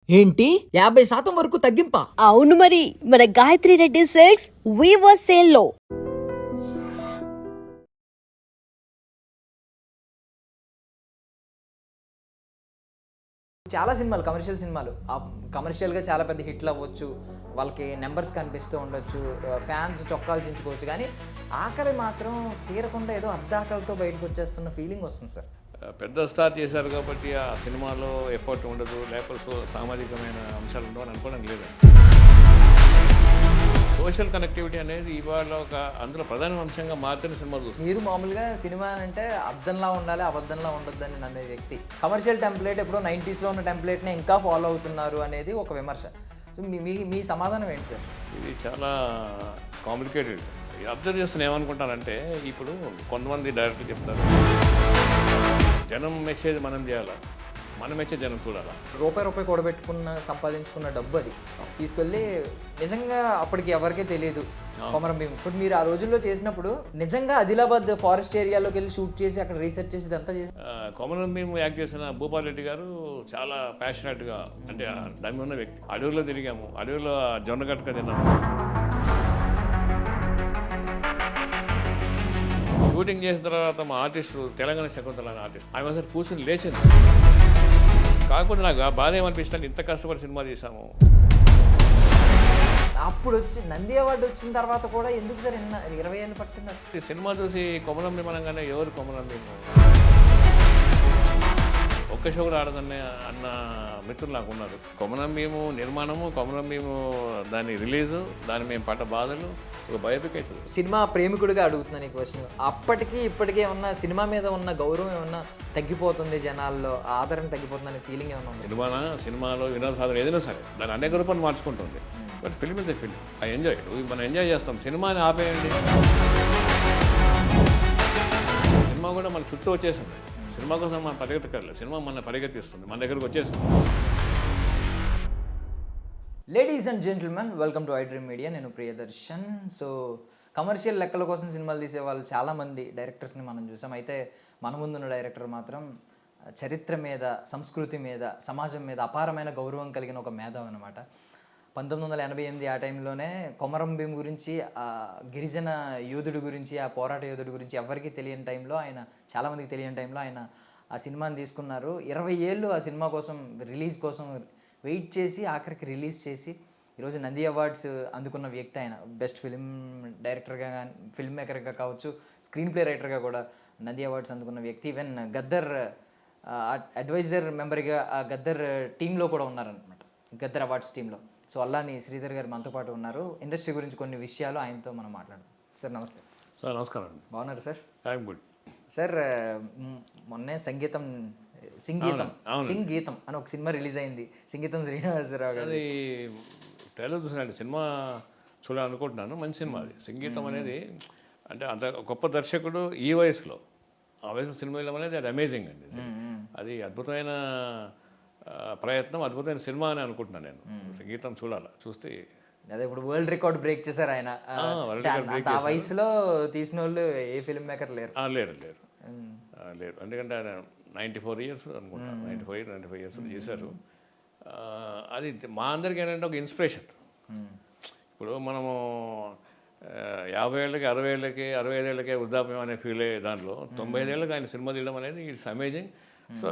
ఏంటి 50% వరకు తగ్గింపా? అవును మరి మన Gayatri Reddy silks weaver sale లో చాలా సినిమాలు కమర్షియల్ సినిమాలు కమర్షియల్గా చాలా పెద్ద హిట్లు అవ్వచ్చు, వాళ్ళకి నెంబర్స్ కనిపిస్తూ ఉండొచ్చు, ఫ్యాన్స్ చొక్కాలు చించుకోవచ్చు, కానీ ఆకలి మాత్రం తీరకుండా ఏదో అర్ధాకలితో బయటకు వచ్చేస్తున్న ఫీలింగ్ వస్తుంది సార్. పెద్ద స్టార్ చేశారు కాబట్టి ఆ సినిమాలో ఎఫర్ట్ ఉండదు, లేకపోతే సామాజికమైన అంశాలు ఉండవు అని అనుకోవడం లేదు. సోషల్ కనెక్టివిటీ అనేది ఇవాళ ఒక అందులో ప్రధాన అంశంగా మారుతున్న సినిమా చూస్తుంది. మీరు మామూలుగా సినిమా అంటే అర్థంలా ఉండాలి, అబద్ధంలా ఉండొద్దని నమ్మే వ్యక్తి. కమర్షియల్ టెంప్లెట్ ఎప్పుడో 90sలో ఉన్న టెంప్లెట్ని ఇంకా ఫాలో అవుతున్నారు అనేది ఒక విమర్శ. సో మీ సమాధానం ఏంటి సార్? ఇది చాలా కాంప్లికేటెడ్. అబ్జర్వ్ చేస్తున్న ఏమనుకుంటానంటే, ఇప్పుడు కొంతమంది డైరెక్టర్ చెప్తారు జనం మెసేజ్ మనం చేయాలా, మనం మెసేజ్ జనం చూడాలా. రూపాయి సంపాదించుకున్న డబ్బు అది తీసుకెళ్ళి నిజంగా అప్పటికి ఎవరికీ తెలియదు కొమరం భీమ్. ఇప్పుడు మీరు ఆ రోజుల్లో చేసినప్పుడు నిజంగా ఆదిలాబాద్ ఫారెస్ట్ ఏరియాలోకి వెళ్ళి షూట్ చేసి అక్కడ రీసెర్చ్ చేసి ఇదంతా చేసి కొమరం భీమ్ యాక్ట్ చేసిన భూపాల్ రెడ్డి గారు చాలా ప్యాషనెట్గా, అంటే దమ్మి ఉన్న వ్యక్తి. అడవుల్లో తిరిగాము, అడవుల్లో జొన్నగట్టక తిన్నాము. షూటింగ్ చేసిన తర్వాత మా ఆర్టిస్టు తెలంగాణ శకుంతల అనే ఆర్టిస్ట్ ఆమె ఒకసారి కూర్చొని లేచింది. కాకపోతే నాకు ఆ బాధ ఏమనిపిస్తుంది, ఇంత కష్టపడి సినిమా తీసాము. అప్పుడు వచ్చి నంది అవార్డు వచ్చిన తర్వాత కూడా ఎందుకు సార్ 20 ఏళ్ళు పట్టింది అసలు? ఈ సినిమా చూసి కొమరం భీమ్ అనగానే ఎవరు కొమరం భీమ్, ఒక్క షో కూడా ఆడదన్న అన్న మిత్రులు నాకు ఉన్నారు. కొమరం భీము నిర్మాణము, కొమరం భీము దాని రిలీజు, దాన్ని మేము పడ్డ బాధలు ఒక బయోపిక్ అవుతుంది. సినిమా ప్రేమికుడిగా అడుగుతున్నాను ఈ క్వశ్చన్. అప్పటికి ఇప్పటికీ ఏమన్నా సినిమా మీద ఉన్న గౌరవం ఏమన్నా తగ్గిపోతుంది, జనాల్లో ఆదరణ తగ్గిపోతుంది అనే ఫీలింగ్ ఏమన్నా ఉంది? సినిమాలో వినోద సాధన ఏదైనా సరే దాన్ని అనేక రూపాయలు మార్చుకుంటుంది. But film is a film, I enjoy. మనం ఎంజాయ్ చేస్తాం, సినిమాని ఆపేయండి. సినిమా కూడా మన చుట్టూ వచ్చేసింది. సినిమా కోసం మనం పరిగెత్తక్కర్లేదు, సినిమా మన పరిగెత్తిస్తుంది, మన దగ్గరకు వచ్చేసింది. Ladies and gentlemen, welcome to I dream media. నేను ప్రియదర్శన్. సో కమర్షియల్ లెక్కల కోసం సినిమాలు తీసే వాళ్ళు చాలామంది డైరెక్టర్స్ని మనం చూసాం. అయితే మన ముందున్న డైరెక్టర్ మాత్రం చరిత్ర మీద, సంస్కృతి మీద, సమాజం మీద అపారమైన గౌరవం కలిగిన ఒక మేధావి అనమాట. 1988 ఆ టైంలోనే కొమరం భీమ్ గురించి, ఆ గిరిజన యోధుడి గురించి, ఆ పోరాట యోధుడి గురించి ఎవరికీ తెలియని టైంలో ఆయన, చాలామందికి తెలియని టైంలో ఆయన ఆ సినిమాని తీసుకున్నారు. 20 ఏళ్ళు ఆ సినిమా కోసం, రిలీజ్ కోసం వెయిట్ చేసి ఆఖరికి రిలీజ్ చేసి ఈరోజు నంది అవార్డ్స్ అందుకున్న వ్యక్తి ఆయన. బెస్ట్ ఫిల్మ్ డైరెక్టర్గా కానీ, ఫిల్మ్ మేకర్గా కావచ్చు, స్క్రీన్ ప్లే రైటర్గా కూడా నంది అవార్డ్స్ అందుకున్న వ్యక్తి. ఈవెన్ గద్దర్ అడ్వైజర్ మెంబర్గా ఆ గద్దర్ టీంలో కూడా ఉన్నారనమాట, గద్దర్ అవార్డ్స్ టీంలో. సో అల్లాని శ్రీధర్ గారు మనతో పాటు ఉన్నారు. ఇండస్ట్రీ గురించి కొన్ని విషయాలు ఆయనతో మనం మాట్లాడదాం. సార్ నమస్తే. సార్ నమస్కారం అండి. బాగున్నారు సార్? I'm good sir. మొన్నే సింగీతం అని ఒక సినిమా రిలీజ్ అయింది. సంగీతం శ్రీనివాసరావు గారు. అది ట్రైలర్ చూసినట్టు సినిమా చూడాలనుకుంటున్నాను. మంచి సినిమా అది. సంగీతం అనేది అంటే అంత గొప్ప దర్శకుడు ఈ వయసులో, ఆ వయసులో సినిమా వేయడం అనేది అది అమేజింగ్ అండి. అది అద్భుతమైన ప్రయత్నం, అద్భుతమైన సినిమా అని అనుకుంటున్నాను నేను. సంగీతం చూడాలి, చూస్తే అదే ఇప్పుడు వరల్డ్ రికార్డ్ బ్రేక్ చేశారు ఆయన. ఆ వయసులో తీసిన వాళ్ళు ఏ ఫిల్మ్ మేకర్ లేరు. లేరు ఎందుకంటే ఆయన 94 ఇయర్స్ అనుకుంటాను, 95 ఇయర్స్ చేశారు. అది మా అందరికీ ఏంటంటే ఒక ఇన్స్పిరేషన్. ఇప్పుడు మనము 50 ఏళ్ళకి, 60 ఏళ్ళకి, 65 ఏళ్ళకే వృద్ధాప్యం అనే ఫీల్ అయ్యే దాంట్లో 95 ఏళ్ళకి ఆయన సినిమా తీయడం అనేది ఇట్స్ అమేజింగ్. సో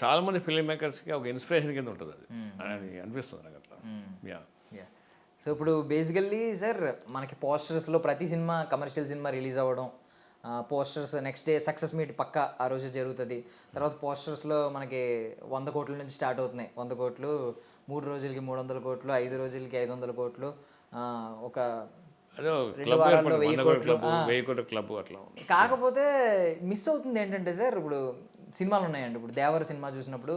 చాలామంది ఫిల్మ్ మేకర్స్కి ఒక ఇన్స్పిరేషన్ కింద ఉంటుంది అది అని అనిపిస్తుంది నాకు అట్లా. సో ఇప్పుడు బేసికల్లీ సార్, మనకి పోస్టర్స్లో ప్రతి సినిమా, కమర్షియల్ సినిమా రిలీజ్ అవ్వడం, posters next day success meet పక్క ఆ రోజు జరుగుతుంది. తర్వాత పోస్టర్స్లో మనకి 100 కోట్ల నుంచి స్టార్ట్ అవుతున్నాయి. 100 కోట్లు, 3 రోజులకి 300 కోట్లు, 5 రోజులకి 500 కోట్లు, ఒక 2 వారాల్లో 1000 కోట్లు క్లబ్ అట్లా. కాకపోతే మిస్ అవుతుంది ఏంటంటే సార్, ఇప్పుడు సినిమాలు ఉన్నాయండి. ఇప్పుడు దేవర సినిమా చూసినప్పుడు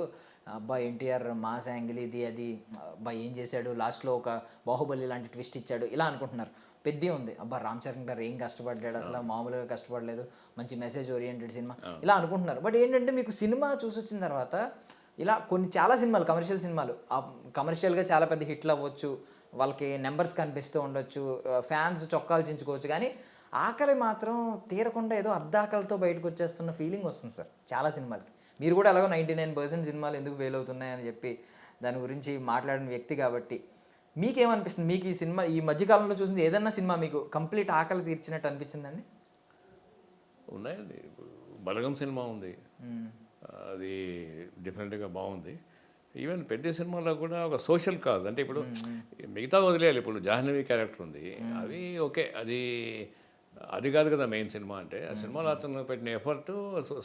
అబ్బా ఎన్టీఆర్ మాస్ యాంగిల్ ఇది అది, అబ్బా ఏం చేశాడు, లాస్ట్లో ఒక బాహుబలి లాంటి ట్విస్ట్ ఇచ్చాడు, ఇలా అనుకుంటున్నారు. పెద్ద ఉంది, అబ్బా రామ్ చరణ్ గారు ఏం కష్టపడ్డాడు, అసలు మామూలుగా కష్టపడలేదు, మంచి మెసేజ్ ఓరియంటెడ్ సినిమా, ఇలా అనుకుంటున్నారు. బట్ ఏంటంటే మీకు సినిమా చూసి వచ్చిన తర్వాత ఇలా చాలా సినిమాలు, కమర్షియల్ సినిమాలు కమర్షియల్గా చాలా పెద్ద హిట్లు అవ్వచ్చు, వాళ్ళకి నెంబర్స్ కనిపిస్తూ ఉండొచ్చు, ఫ్యాన్స్ చొక్కాలు చించుకోవచ్చు, కానీ ఆకలి మాత్రం తీరకుండా ఏదో అర్ధాకలితో బయటకు వచ్చేస్తున్న ఫీలింగ్ వస్తుంది సార్ చాలా సినిమాలకి. మీరు కూడా అలాగో 99% సినిమాలు ఎందుకు ఫెయిల్ అవుతున్నాయని చెప్పి దాని గురించి మాట్లాడిన వ్యక్తి కాబట్టి మీకేమనిపిస్తుంది? మీకు ఈ సినిమా ఈ మధ్యకాలంలో చూసింది ఏదన్నా సినిమా మీకు కంప్లీట్ ఆకలి తీర్చినట్టు అనిపించిందండి? ఉన్నాయండి. ఇప్పుడు బలగం సినిమా ఉంది, అది డెఫినెట్గా బాగుంది. ఈవెన్ పెద్ద సినిమాలో కూడా ఒక సోషల్ కాజ్, అంటే ఇప్పుడు మిగతా వదిలేయాలి. ఇప్పుడు జాహ్నవి క్యారెక్టర్ ఉంది, అవి ఓకే, అది కాదు కదా మెయిన్ సినిమా. అంటే ఆ సినిమాలో అతను పెట్టిన ఎఫర్ట్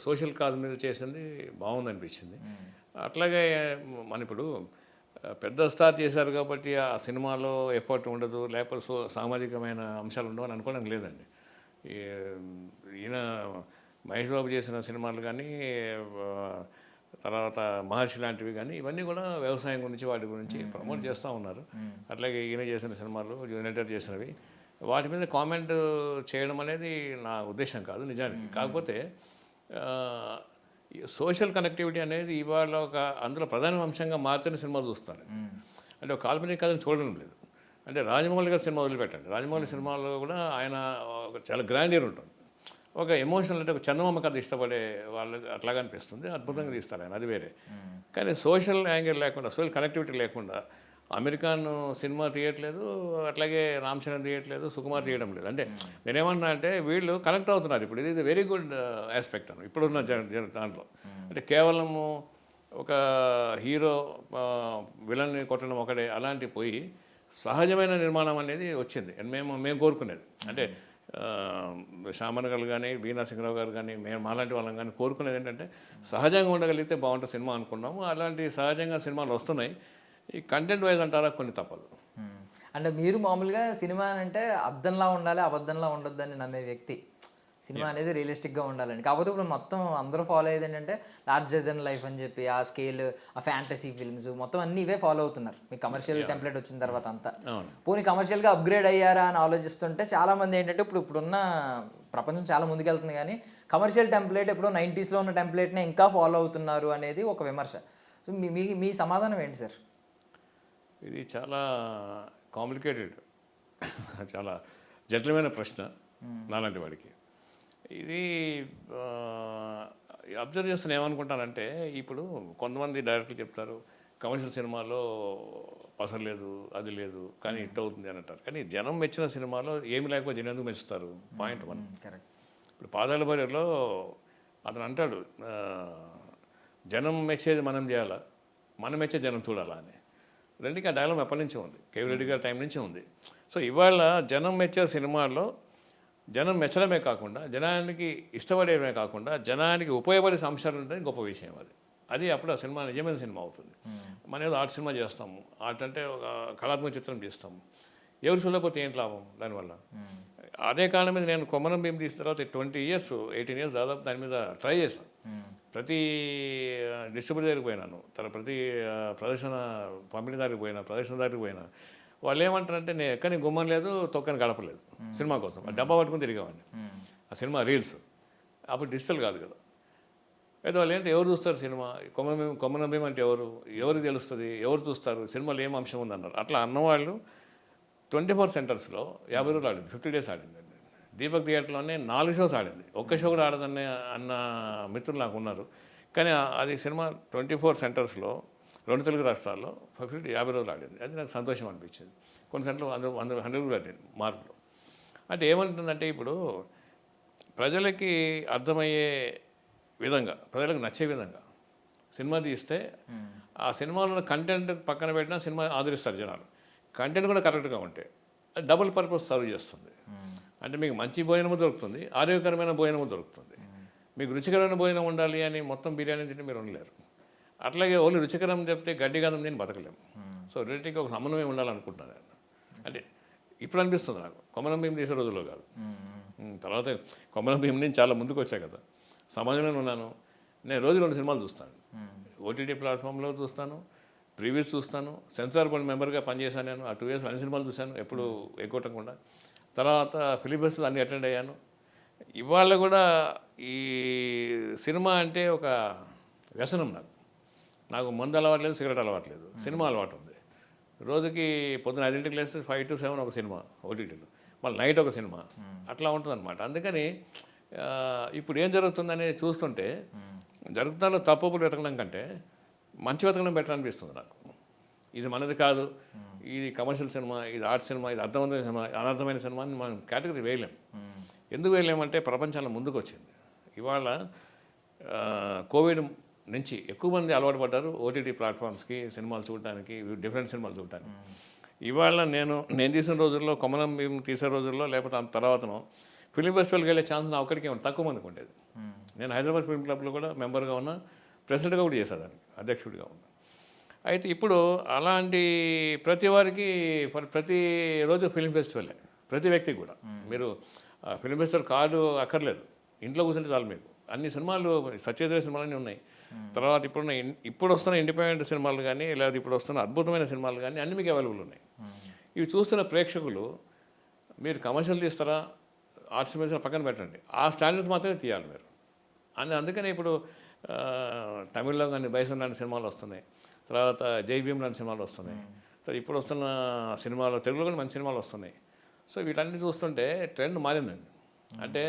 సోషల్ కాజ్ మీద చేసింది బాగుంది అనిపించింది. అట్లాగే మన ఇప్పుడు పెద్ద స్టార్ చేశారు కాబట్టి ఆ సినిమాలో ఎఫర్ట్ ఉండదు, లేకపోతే సామాజికమైన అంశాలు ఉండవు అని అనుకోవడం లేదండి. ఈయన మహేష్ బాబు చేసిన సినిమాలు కానీ, తర్వాత మహర్షి లాంటివి కానీ, ఇవన్నీ కూడా వ్యవసాయం గురించి వాటి గురించి ప్రమోట్ చేస్తూ ఉన్నారు. అట్లాగే ఈయన చేసిన సినిమాలు, యునైటెడ్ చేసినవి, వాటి మీద కామెంట్ చేయడం అనేది నా ఉద్దేశం కాదు నిజానికి. కాకపోతే సోషల్ కనెక్టివిటీ అనేది ఇవాళ అందులో ప్రధాన అంశంగా మాత్రమే సినిమాలు చూస్తారు. అంటే ఒక కాల్పనిక కథను చూడడం లేదు. అంటే రాజమౌళి గారి సినిమా వదిలిపెట్టండి, రాజమౌళి సినిమాలో కూడా ఆయన చాలా గ్రాండియర్ ఉంటుంది. ఒక ఎమోషనల్, అంటే ఒక చందమామ కథ ఇష్టపడే వాళ్ళు అట్లాగా అనిపిస్తుంది, అద్భుతంగా తీస్తారు ఆయన, అది వేరే. కానీ సోషల్ యాంగిల్ లేకుండా, సోషల్ కనెక్టివిటీ లేకుండా అమెరికాన్ సినిమా తీయట్లేదు, అట్లాగే రామ్ చరణ్ తీయట్లేదు, సుకుమార్ తీయడం లేదు. అంటే నేనేమన్నా అంటే వీళ్ళు కనెక్ట్ అవుతున్నారు. ఇప్పుడు ఇది వెరీ గుడ్ ఆస్పెక్ట్ అను ఇప్పుడున్న దాంట్లో. అంటే కేవలము ఒక హీరో విలన్ని కొట్టడం ఒకటే అలాంటి పోయి సహజమైన నిర్మాణం అనేది వచ్చింది. మేము కోరుకునేది అంటే శ్యామన్ గారు కానీ, వీణా సింగరావు గారు కానీ, మేము మాలాంటి వాళ్ళం కానీ కోరుకునేది ఏంటంటే సహజంగా ఉండగలిగితే బాగుంటుంది సినిమా అనుకున్నాము. అలాంటి సహజంగా సినిమాలు వస్తున్నాయి. ఈ కంటెంట్ వైజ్ అంటారా కొన్ని తప్పదు. అంటే మీరు మామూలుగా సినిమా అంటే అద్దంలా ఉండాలి, అబద్ధంలా ఉండొద్దని నమ్మే వ్యక్తి. సినిమా అనేది రియలిస్టిక్గా ఉండాలని. కాకపోతే ఇప్పుడు మొత్తం అందరూ ఫాలో అయ్యేది ఏంటంటే లార్జర్ దెన్ లైఫ్ అని చెప్పి, ఆ స్కేల్, ఆ ఫ్యాంటసీ ఫిల్మ్స్ మొత్తం అన్నీ ఇవే ఫాలో అవుతున్నారు. మీ కమర్షియల్ టెంప్లెట్ వచ్చిన తర్వాత అంతా పోనీ కమర్షియల్గా అప్గ్రేడ్ అయ్యారా అని ఆలోచిస్తుంటే చాలామంది ఏంటంటే ఇప్పుడున్న ప్రపంచం చాలా ముందుకెళ్తుంది, కానీ కమర్షియల్ టెంప్లెట్ ఎప్పుడో 90sలో ఉన్న టెంప్లెట్నే ఇంకా ఫాలో అవుతున్నారు అనేది ఒక విమర్శ. సో మీ సమాధానం ఏంటి సార్? ఇది చాలా కాంప్లికేటెడ్, చాలా జటిలమైన ప్రశ్న నాలాంటి వాడికి. ఇది అబ్జర్వ్ చేస్తున్న ఏమనుకుంటానంటే, ఇప్పుడు కొంతమంది డైరెక్టర్లు చెప్తారు కమర్షియల్ సినిమాలో అసలు లేదు, అది లేదు, కానీ హిట్ అవుతుంది అని అంటారు. కానీ జనం మెచ్చిన సినిమాలో ఏమి లేకపోతే జనం ఎందుకు మెచ్చుతారు? Point one. కరెక్ట్. ఇప్పుడు పాదాల బరిలో అతను అంటాడు, జనం మెచ్చేది మనం చేయాలా, మనం మెచ్చే జనం చూడాలా అని. రెండుకి ఆ డైలాగ్ ఎప్పటి నుంచే ఉంది, కేవీ రెడ్డి గారి టైం నుంచే ఉంది. సో ఇవాళ జనం మెచ్చే సినిమాల్లో జనం మెచ్చడమే కాకుండా, జనానికి ఇష్టపడేయడమే కాకుండా, జనానికి ఉపయోగపడే అంశాలు ఉంటే గొప్ప విషయం. అది అప్పుడు ఆ సినిమా నిజమైన సినిమా అవుతుంది. మనం ఏదో ఆర్ట్ సినిమా చేస్తాము, ఆర్ట్ అంటే ఒక కళాత్మక చిత్రం తీస్తాము, ఎవరు చూడకపోతే ఏంటి లాభం దానివల్ల? అదే కారణం మీద నేను కొమ్మనం భీమ్ తీసిన తర్వాత 18 years దాదాపు దాని మీద ట్రై చేశాను. ప్రతి డిస్ట్రిబ్యూటర్ దగ్గరికి పోయినాను, ప్రతి ప్రదర్శన పంపిణీదారికి పోయినా, ప్రదర్శనదారికి పోయినా, వాళ్ళు ఏమంటారంటే నేను ఎక్కని గుమ్మం లేదు, తొక్కని గడపలేదు సినిమా కోసం. డబ్బా పట్టుకుని తిరిగేవాడిని. ఆ సినిమా రీల్స్ అప్పుడు డిజిటల్ కాదు కదా. అయితే వాళ్ళు ఏంటి, ఎవరు చూస్తారు సినిమా? కొమ్మనం భీమ్ అంటే ఎవరికి తెలుస్తుంది, ఎవరు చూస్తారు, సినిమాలో ఏం అంశం ఉందన్నారు. అట్లా అన్నవాళ్ళు 24 centersలో 50 రోజులు ఆడింది, 50 days ఆడింది. దీపక్ థియేటర్లోనే 4 shows ఆడింది. ఒక్క షో కూడా ఆడదనే అన్న మిత్రులు నాకు ఉన్నారు. కానీ అది సినిమా 24 centersలో 2 తెలుగు రాష్ట్రాల్లో 50 రోజులు ఆడింది. అది నాకు సంతోషం అనిపించింది. కొన్ని సెంటర్లు 100 కూడా ఆడింది మార్పులు. అంటే ఏమంటుందంటే, ఇప్పుడు ప్రజలకి అర్థమయ్యే విధంగా, ప్రజలకు నచ్చే విధంగా సినిమా తీస్తే ఆ సినిమాలో కంటెంట్ పక్కన పెట్టినా సినిమా ఆదరిస్తారు జనాలు. కంటెంట్ కూడా కరెక్ట్గా ఉంటే అది డబుల్ పర్పస్ సర్వ్ చేస్తుంది. అంటే మీకు మంచి భోజనము దొరుకుతుంది, ఆరోగ్యకరమైన భోజనము దొరుకుతుంది. మీకు రుచికరమైన భోజనం ఉండాలి అని మొత్తం బిర్యానీ తింటే మీరు ఉండలేరు. అట్లాగే ఓన్లీ రుచికరం చెప్తే గడ్డి గంధం తిని బతకలేము. సో రెండింటికి ఒక సమన్వయం ఉండాలనుకుంటున్నాను నేను. అంటే ఇప్పుడు అనిపిస్తుంది నాకు, కొమ్మనం భీమ్ తీసే రోజుల్లో కాదు. తర్వాత కొమ్మనం భీమ్ నుంచి చాలా ముందుకు వచ్చా కదా, సమాజంలో ఉన్నాను. నేను రోజు 2 సినిమాలు చూస్తాను. ఓటీటీ ప్లాట్ఫామ్లో చూస్తాను, ప్రీవియస్ చూస్తాను. సెన్సార్ బోర్డ్ మెంబర్గా పనిచేశాను నేను. ఆ 2 years అన్ని సినిమాలు చూశాను, ఎప్పుడు ఎగ్గొట్టకుండా. తర్వాత ఫిలిం ఫెస్టివల్ అన్ని అటెండ్ అయ్యాను. ఇవాళ కూడా ఈ సినిమా అంటే ఒక వ్యసనం నాకు మందు అలవాటు లేదు, సిగరెట్ అలవాటు లేదు, సినిమా అలవాటు ఉంది. రోజుకి పొద్దున 5 లేస్తే 5 to 7 ఒక సినిమా ఓటీటీలో, మళ్ళీ నైట్ ఒక సినిమా, అట్లా ఉంటుంది అనమాట. అందుకని ఇప్పుడు ఏం జరుగుతుందనేది చూస్తుంటే, జరుగుతున్న తప్పులు వెతకడం కంటే మంచి వెతకడం బెటర్ అనిపిస్తుంది నాకు. ఇది మనది కాదు, ఇది కమర్షియల్ సినిమా, ఇది ఆర్ట్ సినిమా, ఇది అర్థవంతమైన సినిమా, అనర్థమైన సినిమా అని మనం కేటగిరీ వేయలేం. ఎందుకు వేయలేమంటే ప్రపంచంలో ముందుకు వచ్చింది. ఇవాళ కోవిడ్ నుంచి ఎక్కువ మంది అలవాటు పడ్డారు ఓటీటీ ప్లాట్ఫామ్స్కి, సినిమాలు చూడటానికి, డిఫరెంట్ సినిమాలు చూడటానికి. ఇవాళ నేను తీసిన రోజుల్లో, కొమరం భీం తీసే రోజుల్లో, లేకపోతే అంత తర్వాతనో ఫిలిం ఫెస్టివల్కి వెళ్ళే ఛాన్స్ నా ఒక్కడికే తక్కువ మందికి ఉండేది. నేను హైదరాబాద్ ఫిల్మ్ క్లబ్లో కూడా మెంబర్గా ఉన్నా, ప్రెసిడెంట్గా కూడా చేసేదానికి, అధ్యక్షుడిగా ఉన్నా. అయితే ఇప్పుడు అలాంటి ప్రతి వారికి ప్రతి రోజు ఫిలిం ఫెస్టివలే, ప్రతి వ్యక్తికి కూడా. మీరు ఫిలిం ఫెస్టివల్ కార్డు అక్కర్లేదు, ఇంట్లో కూర్చుంటే చాలు మీకు. అన్ని సినిమాలు, సత్యదేవ సినిమాలన్నీ ఉన్నాయి. తర్వాత ఇప్పుడు వస్తున్న ఇండిపెండెంట్ సినిమాలు కానీ, లేదా ఇప్పుడు వస్తున్న అద్భుతమైన సినిమాలు కానీ అన్ని మీకు అవైలబుల్ ఉన్నాయి. ఇవి చూస్తున్న ప్రేక్షకులు మీరు కమర్షియల్ తీస్తారా, ఆర్ట్స్ మీద పక్కన పెట్టండి, ఆ స్టాండర్డ్స్ మాత్రమే తీయాలి మీరు అందుకని ఇప్పుడు తమిళ్లో కానీ బైసన్ లాంటి సినిమాలు వస్తున్నాయి, తర్వాత జై భీమ్ లాంటి సినిమాలు వస్తున్నాయి. సో ఇప్పుడు వస్తున్న సినిమాలు తెలుగులో కూడా మంచి సినిమాలు వస్తున్నాయి. సో వీటన్ని చూస్తుంటే ట్రెండ్ మారిందండి. అంటే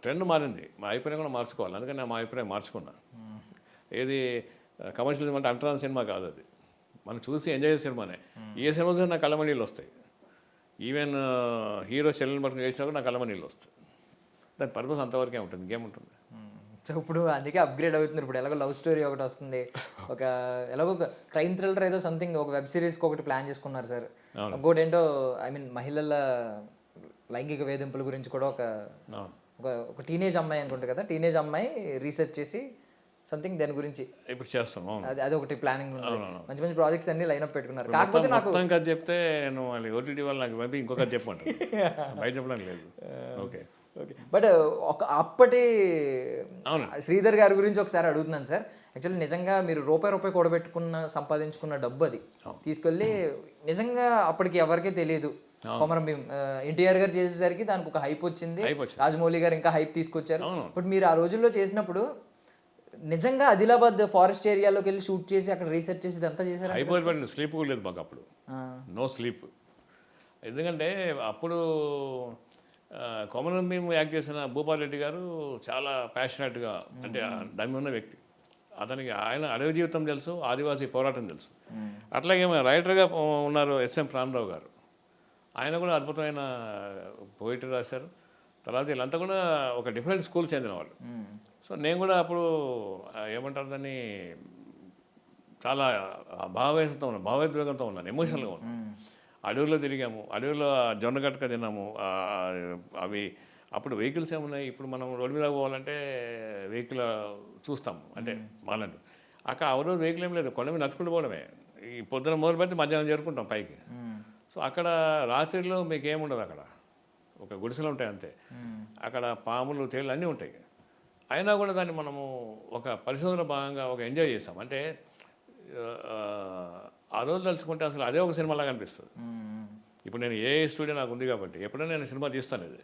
ట్రెండ్ మారింది, మా అభిప్రాయం కూడా మార్చుకోవాలి. అందుకని నేను మా అభిప్రాయం మార్చుకున్నా. ఏది కమర్షియల్ అంటే అంటరాని సినిమా కాదు, అది మనం చూసి ఎంజాయ్ చేసే సినిమానే. ఏ సినిమా చూసినా నాకు కళ్ళమనీళ్ళు వస్తాయి. ఈవెన్ హీరో చెల్లెలు పట్టుకుని చేసినా కూడా నాకు కళ్ళమనీళ్ళు వస్తాయి. దాని పర్పస్ అంతవరకే ఉంటుంది, ఇంకేముంటుంది. సో ఇప్పుడు అందుకే అప్గ్రేడ్ అవుతున్నారు. ఇప్పుడు ఎలాగో లవ్ స్టోరీ ఒకటి వస్తుంది, ఎలాగో ఒక క్రైమ్ థ్రిల్లర్ ఏదో సంథింగ్, ఒక వెబ్ సిరీస్కి ఒకటి ప్లాన్ చేసుకున్నారు సార్. ఇంకోటి ఏంటో మహిళల లైంగిక వేధింపుల గురించి కూడా ఒక టీనేజ్ అమ్మాయి అనుకుంటా కదా, టీనేజ్ అమ్మాయి రీసెర్చ్ చేసి సంథింగ్ దాని గురించి ఇప్పుడు చేస్తాం. అది ఒకటి ప్లానింగ్ ఉంది. మంచి మంచి ప్రాజెక్ట్స్ అన్ని లైన్ అప్ పెట్టుకున్నారు. కాకపోతే నాకు కథ చెప్తే నేను మళ్ళీ ఓటీటీ వాళ్ళు నాకు పంపి ఇంకొక చెప్పమంటారు, బయట చెప్పడానికి లేదు. ఓకే ఓకే, బట్ అప్పటి శ్రీధర్ గారి గురించి ఒకసారి అడుగుతున్నాను సార్. యాక్చువల్లీ నిజంగా మీరు రూపాయి సంపాదించుకున్న డబ్బు అది తీసుకెళ్ళి నిజంగా అప్పటికి ఎవరికీ తెలియదు. కొమరం భీం ఎన్టీఆర్ గారు చేసేసరికి దానికి ఒక హైప్ వచ్చింది, రాజమౌళి గారు ఇంకా హైప్ తీసుకొచ్చారు. బట్ మీరు ఆ రోజుల్లో చేసినప్పుడు నిజంగా ఆదిలాబాద్ ఫారెస్ట్ ఏరియాలోకి వెళ్ళి షూట్ చేసి అక్కడ రీసెర్చ్ చేసి ఇదంతా చేశారు. అయిపోయింది, స్లీప్ కూడా లేదు మాకు అప్పుడు, నో స్లీప్. ఎందుకంటే అప్పుడు కొమరం భీం యాక్ట్ చేసిన భూపాల్ రెడ్డి గారు చాలా ప్యాషనెట్గా, అంటే దాని ఉన్న వ్యక్తి. అతనికి ఆయన అడవి జీవితం తెలుసు, ఆదివాసీ పోరాటం తెలుసు. అట్లాగే రైటర్గా ఉన్నారు ఎస్ఎం ప్రాణరావు గారు, ఆయన కూడా అద్భుతమైన పోయిటరీ రాశారు. తర్వాత వీళ్ళంతా కూడా ఒక డిఫరెంట్ స్కూల్ చెందిన వాళ్ళు. సో నేను కూడా అప్పుడు ఏమంటారు దాన్ని, చాలా భావోద్వేగంతో ఉన్నాను, ఎమోషనల్గా ఉన్నాను. అడవిలో తిరిగాము, అడవిలో జొన్నగట్టక తిన్నాము. అవి అప్పుడు వెహికల్స్ ఏమున్నాయి, ఇప్పుడు మనం రోడ్డు మీద పోవాలంటే వెహికల్ చూస్తాము, అంటే మాలండి. అక్కడ ఆ రోజు వెహికల్ ఏం లేదు, కొండ మీద నడుచుకుంటూ పోవడమే. ఈ పొద్దున మొదలు పెడితే మధ్యాహ్నం చేరుకుంటాం పైకి. సో అక్కడ రాత్రిలో మీకు ఏముండదు, అక్కడ ఒక గుడిసెలు ఉంటాయి అంతే. అక్కడ పాములు, తేళ్ళు అన్నీ ఉంటాయి. అయినా కూడా దాన్ని మనము ఒక పరిశోధన భాగంగా ఒక ఎంజాయ్ చేస్తాం. అంటే ఆ రోజు తలుచుకుంటే అసలు అదే ఒక సినిమాలాగా అనిపిస్తుంది. ఇప్పుడు నేను ఏ స్టూడియో నాకు ఉంది కాబట్టి ఎప్పుడైనా నేను సినిమా తీస్తాను. ఇది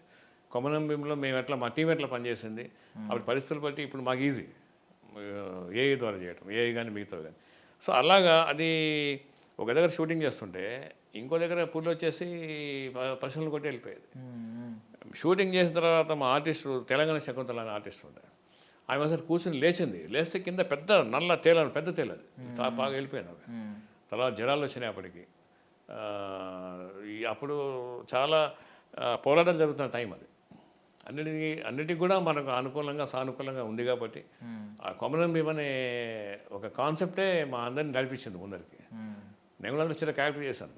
కొమరం భీంలో మేము ఎట్లా, మా టీం ఎట్లా పనిచేసింది, అప్పుడు పరిస్థితులు బట్టి ఇప్పుడు మాకు ఈజీ ఏఐ ద్వారా చేయటం, ఏఐ కానీ మిగతా కానీ. సో అలాగా అది ఒక దగ్గర షూటింగ్ చేస్తుంటే ఇంకో దగ్గర పుల్లు వచ్చేసి పశువులు కొట్టి వెళ్ళిపోయేది. షూటింగ్ చేసిన తర్వాత మా ఆర్టిస్టు, తెలంగాణ శకుంతల అనే ఆర్టిస్ట్ ఉండే, ఆమె అసలు కూర్చొని లేస్తే కింద పెద్ద నల్ల తేలని, పెద్ద తేలది బాగా వెళ్ళిపోయింది. తర్వాత జ్వరాలు వచ్చినాయి అప్పటికి. అప్పుడు చాలా పోరాటాలు జరుగుతున్న టైం అది. అన్నిటికీ కూడా మనకు అనుకూలంగా, సానుకూలంగా ఉంది కాబట్టి ఆ కొమరం భీం అనే ఒక కాన్సెప్టే మా అందరిని నడిపించింది ముందరికి. నేను కూడా చిన్న క్యారెక్టర్ చేశాను,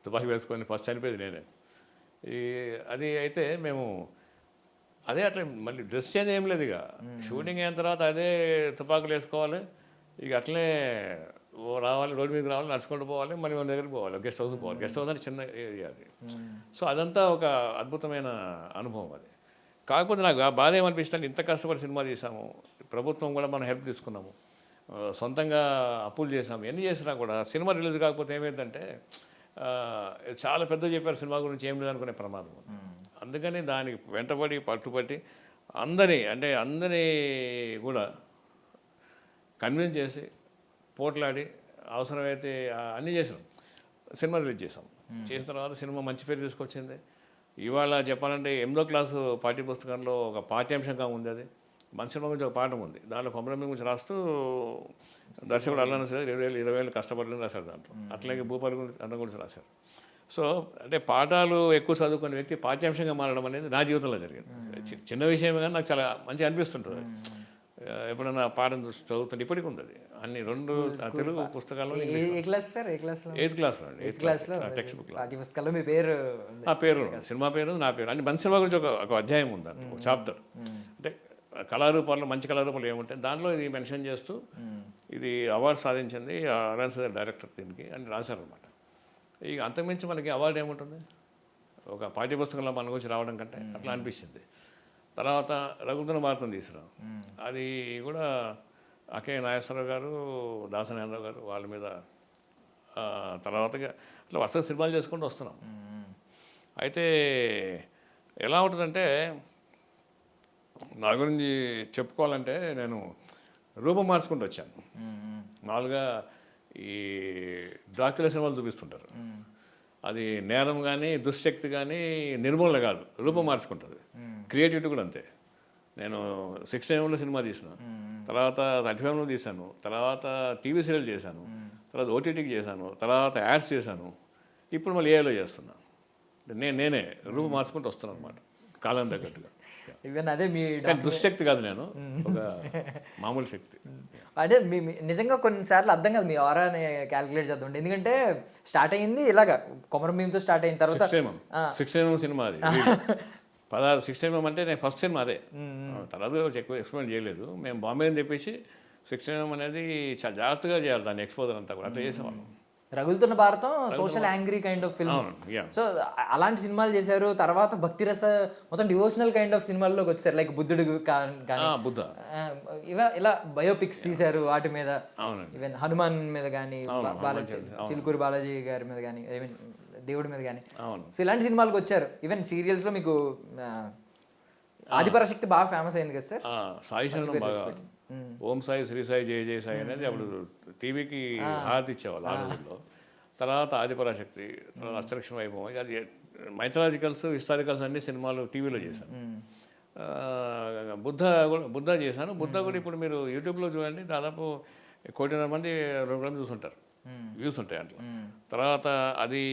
తుపాకీ వేసుకొని ఫస్ట్ చనిపోయేది నేనే. అది అయితే మేము అదే అట్లా మళ్ళీ డ్రెస్ చేంజ్ ఏం లేదు. ఇక షూటింగ్ అయిన తర్వాత అదే తుపాకులు వేసుకోవాలి, ఇక అట్లనే రావాలి, రోడ్డు మీదకి రావాలి, నడుచుకుంటూ పోవాలి, మళ్ళీ మన దగ్గరికి పోవాలి, గెస్ట్ హౌస్కి పోవాలి. గెస్ట్ హౌస్ అంటే చిన్న ఏరియా అది. సో అదంతా ఒక అద్భుతమైన అనుభవం అది. కాకపోతే నాకు ఆ బాధ ఏమనిపిస్తుంది, ఇంత కష్టపడి సినిమా తీసాము, ప్రభుత్వం కూడా మనం హెల్ప్ తీసుకున్నాము, సొంతంగా అప్పులు చేసాము, ఎన్ని చేసినా కూడా సినిమా రిలీజ్ కాకపోతే ఏమైందంటే చాలా పెద్ద చెప్పారు సినిమా గురించి, ఏం లేదనుకునే ప్రమాదం. అందుకని దానికి వెంటబడి పట్టుబట్టి అందరినీ కూడా కన్విన్స్ చేసి పోట్లాడి అవసరమైతే అన్నీ చేసాం, సినిమా రిలీజ్ చేసాం. చేసిన తర్వాత సినిమా మంచి పేరు తీసుకొచ్చింది. ఇవాళ చెప్పాలంటే 8వ క్లాసు పాఠ్య పుస్తకంలో ఒక పాఠ్యాంశంగా ఉంది అది. మన సినిమా గురించి ఒక పాఠం ఉంది, దాంట్లో కొమరం గురించి రాస్తూ దర్శకుడు అల్లాన సార్ 20 ఏళ్ళు కష్టపడని రాశారు దాంట్లో. అట్లాగే భూపాల్ గురించి అన్న గురించి రాశారు. సో అంటే పాఠాలు ఎక్కువ చదువుకునే వ్యక్తి పాఠ్యాంశంగా మారడం అనేది నా జీవితంలో జరిగింది. చిన్న విషయమే కానీ నాకు చాలా మంచిగా అనిపిస్తుంటుంది. ఎప్పుడన్నా పాఠం చూసి చదువుతుంటే ఇప్పటికి ఉంది అది. అన్ని 2 తెలుగు పుస్తకాల్లో ఏ క్లాస్ సార్? ఏ క్లాస్లో? 8th క్లాస్లో అండి. 8th క్లాస్లో టెక్స్ట్ బుక్లో పాఠ్య పుస్తకాల్లో మీ పేరు ఉంది. నా పేరు, సినిమా పేరు, నా పేరు అన్ని. మంచి సినిమా గురించి ఒక అధ్యాయం ఉందండి, ఒక చాప్టర్. అంటే కళారూపాల్లో మంచి కళారూపాలు ఏముంటాయి దాంట్లో ఇది మెన్షన్ చేస్తూ ఇది అవార్డు సాధించింది అరవింద్ సార్ డైరెక్టర్ దీనికి అని రాశారనమాట. ఇక అంతకుమించి మనకి అవార్డు ఏముంటుంది ఒక పాఠ్యపుస్తకంలో మన గురించి రావడం కంటే, అట్లా అనిపించింది. తర్వాత రఘువీర భారతం తీసుకురాం, అది కూడా అకే నాగేశ్వరరావు గారు, దాసనారాయణరావు గారు వాళ్ళ మీద తర్వాతగా అట్లా వరుసగా సినిమాలు చేసుకుంటూ వస్తున్నాం. అయితే ఎలా ఉంటుందంటే నా గురించి చెప్పుకోవాలంటే నేను రూపం మార్చుకుంటూ వచ్చాను. మామూలుగా ఈ డ్రాక్యులా సినిమాలు చూపిస్తుంటారు, అది నేరం కానీ దుశ్శక్తి కానీ నిర్మూలన కాదు, రూపం మార్చుకుంటుంది. క్రియేటివిటీ కూడా అంతే. నేను 16 సినిమా తీసిన తర్వాత 35 తీశాను, తర్వాత టీవీ సీరియల్ చేశాను, తర్వాత ఓటీటీకి చేశాను, తర్వాత యాడ్స్ చేశాను, ఇప్పుడు మళ్ళీ ఏఐలో చేస్తున్నా. నేనే రూపం మార్చుకుంటూ వస్తున్నాను అనమాట కాలం తగ్గట్టుగా. ఈవెన్ అదే మీ దుశ్శక్తి కాదు, నేను ఒక మామూలు శక్తి. అదే నిజంగా కొన్నిసార్లు అర్థం కాదు మీ ఆరాని క్యాలిక్యులేట్ చేద్దాం. ఎందుకంటే స్టార్ట్ అయ్యింది ఇలాగా కొమరం భీమ్తో స్టార్ట్ అయిన తర్వాత 16 సినిమా అది 16 అంటే నేను ఫస్ట్ సినిమా అదే. తర్వాత ఎక్కువ ఎక్స్పెరిమెంట్ చేయలేదు. మేము బాంబే అని చెప్పేసి 16 అనేది చాలా జాగ్రత్తగా చేయాలి దాన్ని ఎక్స్పోజర్ అంతా కూడా, అట్లా చేసేవాళ్ళం. Ragulutunna Bharatam social angry kind of film. So అలాంటి సినిమాలు చేశారు. తర్వాత భక్తి రస మొత్తం డివోషనల్ కైండ్ ఆఫ్ సినిమాల్లోకి వచ్చారు, లైక్ బుద్ధుడు బుద్ధ, ఇలా బయోపిక్స్ తీశారు వాటి మీద. ఈవెన్ హనుమాన్ మీద కానీ, చిలుకూరి బాలాజీ గారి మీద కానీ, దేవుడి మీద కానీ. సో ఇలాంటి సినిమాలకు వచ్చారు. ఈవెన్ సీరియల్స్లో మీకు ఆదిపరాశక్తి బాగా ఫేమస్ అయింది కదా సార్. సాయి శరణం బాగా, ఓం సాయి, శ్రీ సాయి, జయ జయ సాయి అనేది అప్పుడు టీవీకి హారతి ఇచ్చేవాళ్ళు ఆ రోజుల్లో. తర్వాత ఆదిపరాశక్తి, తర్వాత అష్టలక్ష్మి వైభవం, అది మైథలాజికల్స్, హిస్టారికల్స్ అన్ని సినిమాలు టీవీలో చేశాను. బుద్ధ చేశాను. బుద్ధ కూడా ఇప్పుడు మీరు యూట్యూబ్లో చూడండి, దాదాపు 1.5 కోటి మంది 2 గంటలు చూస్తుంటారు, వ్యూస్ ఉంటాయి అట్లా. తర్వాత అది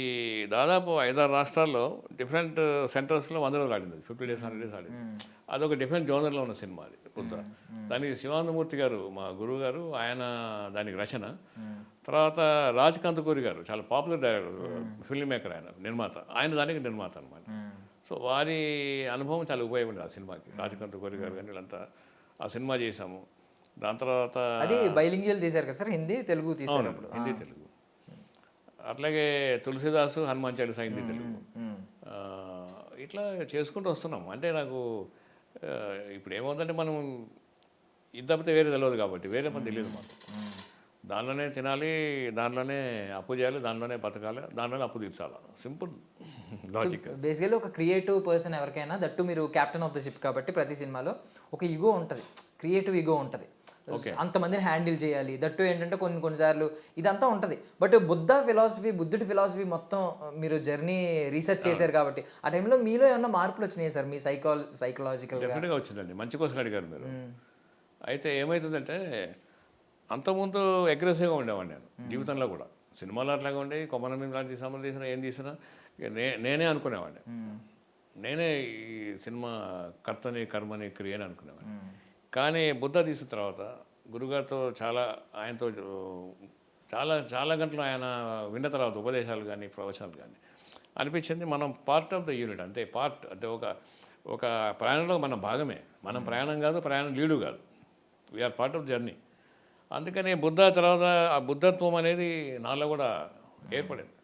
దాదాపు 5-6 రాష్ట్రాల్లో డిఫరెంట్ సెంటర్స్లో 100 రోజులు ఆడింది, 50 days 100 days ఆడింది. అదొక డిఫరెంట్ జోనర్లో ఉన్న సినిమా అది బుద్ధ. దానికి శివానందమూర్తి గారు మా గురువు గారు, ఆయన దానికి రచన. తర్వాత రాజ్ కందుకూరి గారు చాలా పాపులర్ డైరెక్టర్, ఫిల్మ్ మేకర్, ఆయన నిర్మాత, ఆయన దానికి నిర్మాత అనమాట. సో వారి అనుభవం చాలా ఉపయోగపడింది ఆ సినిమాకి. రాజ్ కందుకూరి గారు కానీ వీళ్ళంతా ఆ సినిమా చేశాము. దాని తర్వాత అది బైలింగ్యువల్ తీశారు కదా సార్, హిందీ తెలుగు తీశారు. హిందీ తెలుగు. అట్లాగే తులసిదాసు, హనుమాన్ చాలీసా హిందీ తెలుగు, ఇట్లా చేసుకుంటూ వస్తున్నాము. అంటే నాకు ఇప్పుడు ఏమవుతుందంటే మనం ఇది తప్పితే వేరే తెలియదు కాబట్టి, వేరే పని తెలియదు మాకు. దానిలోనే తినాలి, దానిలోనే అప్పు చేయాలి, దానిలోనే బతకాలి, దానిలోనే అప్పు తీర్చాలి, సింపుల్ లాజిక్. బేసికల్లీ ఒక క్రియేటివ్ పర్సన్ ఎవరికైనా, దట్టు మీరు క్యాప్టెన్ ఆఫ్ ద షిప్ కాబట్టి ప్రతి సినిమాలో ఒక ఈగో ఉంటుంది, క్రియేటివ్ ఈగో ఉంటుంది. అంతమందిని హ్యాండిల్ చేయాలి. దట్టు ఏంటంటే కొన్నిసార్లు ఇదంతా ఉంటుంది. బట్ బుద్ధుడి ఫిలాసఫీ మొత్తం మీరు జర్నీ రీసెర్చ్ చేశారు కాబట్టి ఆ టైంలో మీలో ఏమన్నా మార్పులు వచ్చినాయి సార్? మీ సైకలాజికల్ డెఫినెట్గా వచ్చిందండి. మంచి క్వశ్చన్ అడిగారు మీరు. అయితే ఏమవుతుందంటే అంతకుముందు అగ్రెసివ్గా ఉండేవాడిని నేను జీవితంలో కూడా. సినిమాలో అట్లాగే ఉండే, కొమ్మన మీద లాంటి సినిమాలు తీసినా ఏం తీసినా నేనే అనుకునేవాడిని, నేనే ఈ సినిమా కర్తని కర్మని క్రియని అనుకునేవాడిని. కానీ బుద్ధ తీసిన తర్వాత గురుగారితో ఆయనతో చాలా గంటలు ఆయన విన్న తర్వాత ఉపదేశాలు కానీ ప్రవచనాలు కానీ అనిపించింది మనం పార్ట్ ఆఫ్ ద యూనిట్, అంతే. పార్ట్ అంటే ఒక ప్రయాణంలో మన భాగమే. మనం ప్రయాణం కాదు, ప్రయాణం లీడు కాదు, వీఆర్ పార్ట్ ఆఫ్ జర్నీ. అందుకని బుద్ధ తర్వాత ఆ బుద్ధత్వం అనేది నాలో కూడా ఏర్పడింది.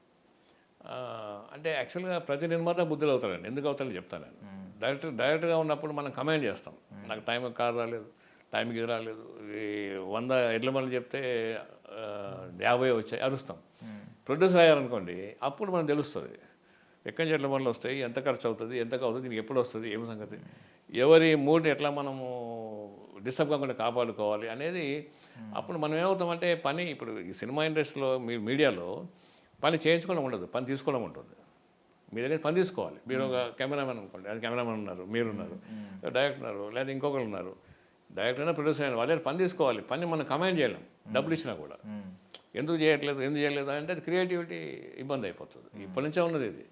అంటే యాక్చువల్గా ప్రతి నిర్మాత బుద్ధులు అవుతాడండి. ఎందుకు అవుతాడో చెప్తాను నేను. డైరెక్ట్గా ఉన్నప్పుడు మనం కమాండ్ చేస్తాం, నాకు టైంకి కారు రాలేదు, టైంకి ఇది రాలేదు, 100 ఎడ్ల బండ్లు చెప్తే 50 వచ్చాయి అరుస్తాం. ప్రొడ్యూసర్ అయ్యారనుకోండి, అప్పుడు మనకు తెలుస్తుంది ఎక్కడి నుంచి ఎడ్ల బండ్లు వస్తాయి, ఎంత ఖర్చు అవుతుంది, ఎంత అవుతుంది, దీనికి ఎప్పుడు వస్తుంది, ఏమి సంగతి, ఎవరి మూడ్ ఎట్లా మనము డిస్టర్బ్ కాకుండా కాపాడుకోవాలి అనేది. అప్పుడు మనం ఏమవుతామంటే పని, ఇప్పుడు ఈ సినిమా ఇండస్ట్రీలో మీడియాలో పని చేయించుకోవడం ఉండదు, పని తీసుకోవడం ఉంటుంది. మీ దగ్గర పని తీసుకోవాలి. మీరు ఒక కెమెరామెన్ అనుకోండి, అది కెమెరామెన్ ఉన్నారు, మీరున్నారు, డైరెక్టర్ ఉన్నారు, లేదా ఇంకొకరు ఉన్నారు. డైరెక్టర్ ప్రొడ్యూసర్ అయినా వాళ్ళే పని తీసుకోవాలి, పని మనం కమాండ్ చేయలేం డబ్బులు ఇచ్చినా కూడా. ఎందుకు చేయలేదు అంటే అది క్రియేటివిటీ ఇబ్బంది అయిపోతుంది. ఇప్పటి నుంచే ఉన్నది ఇది.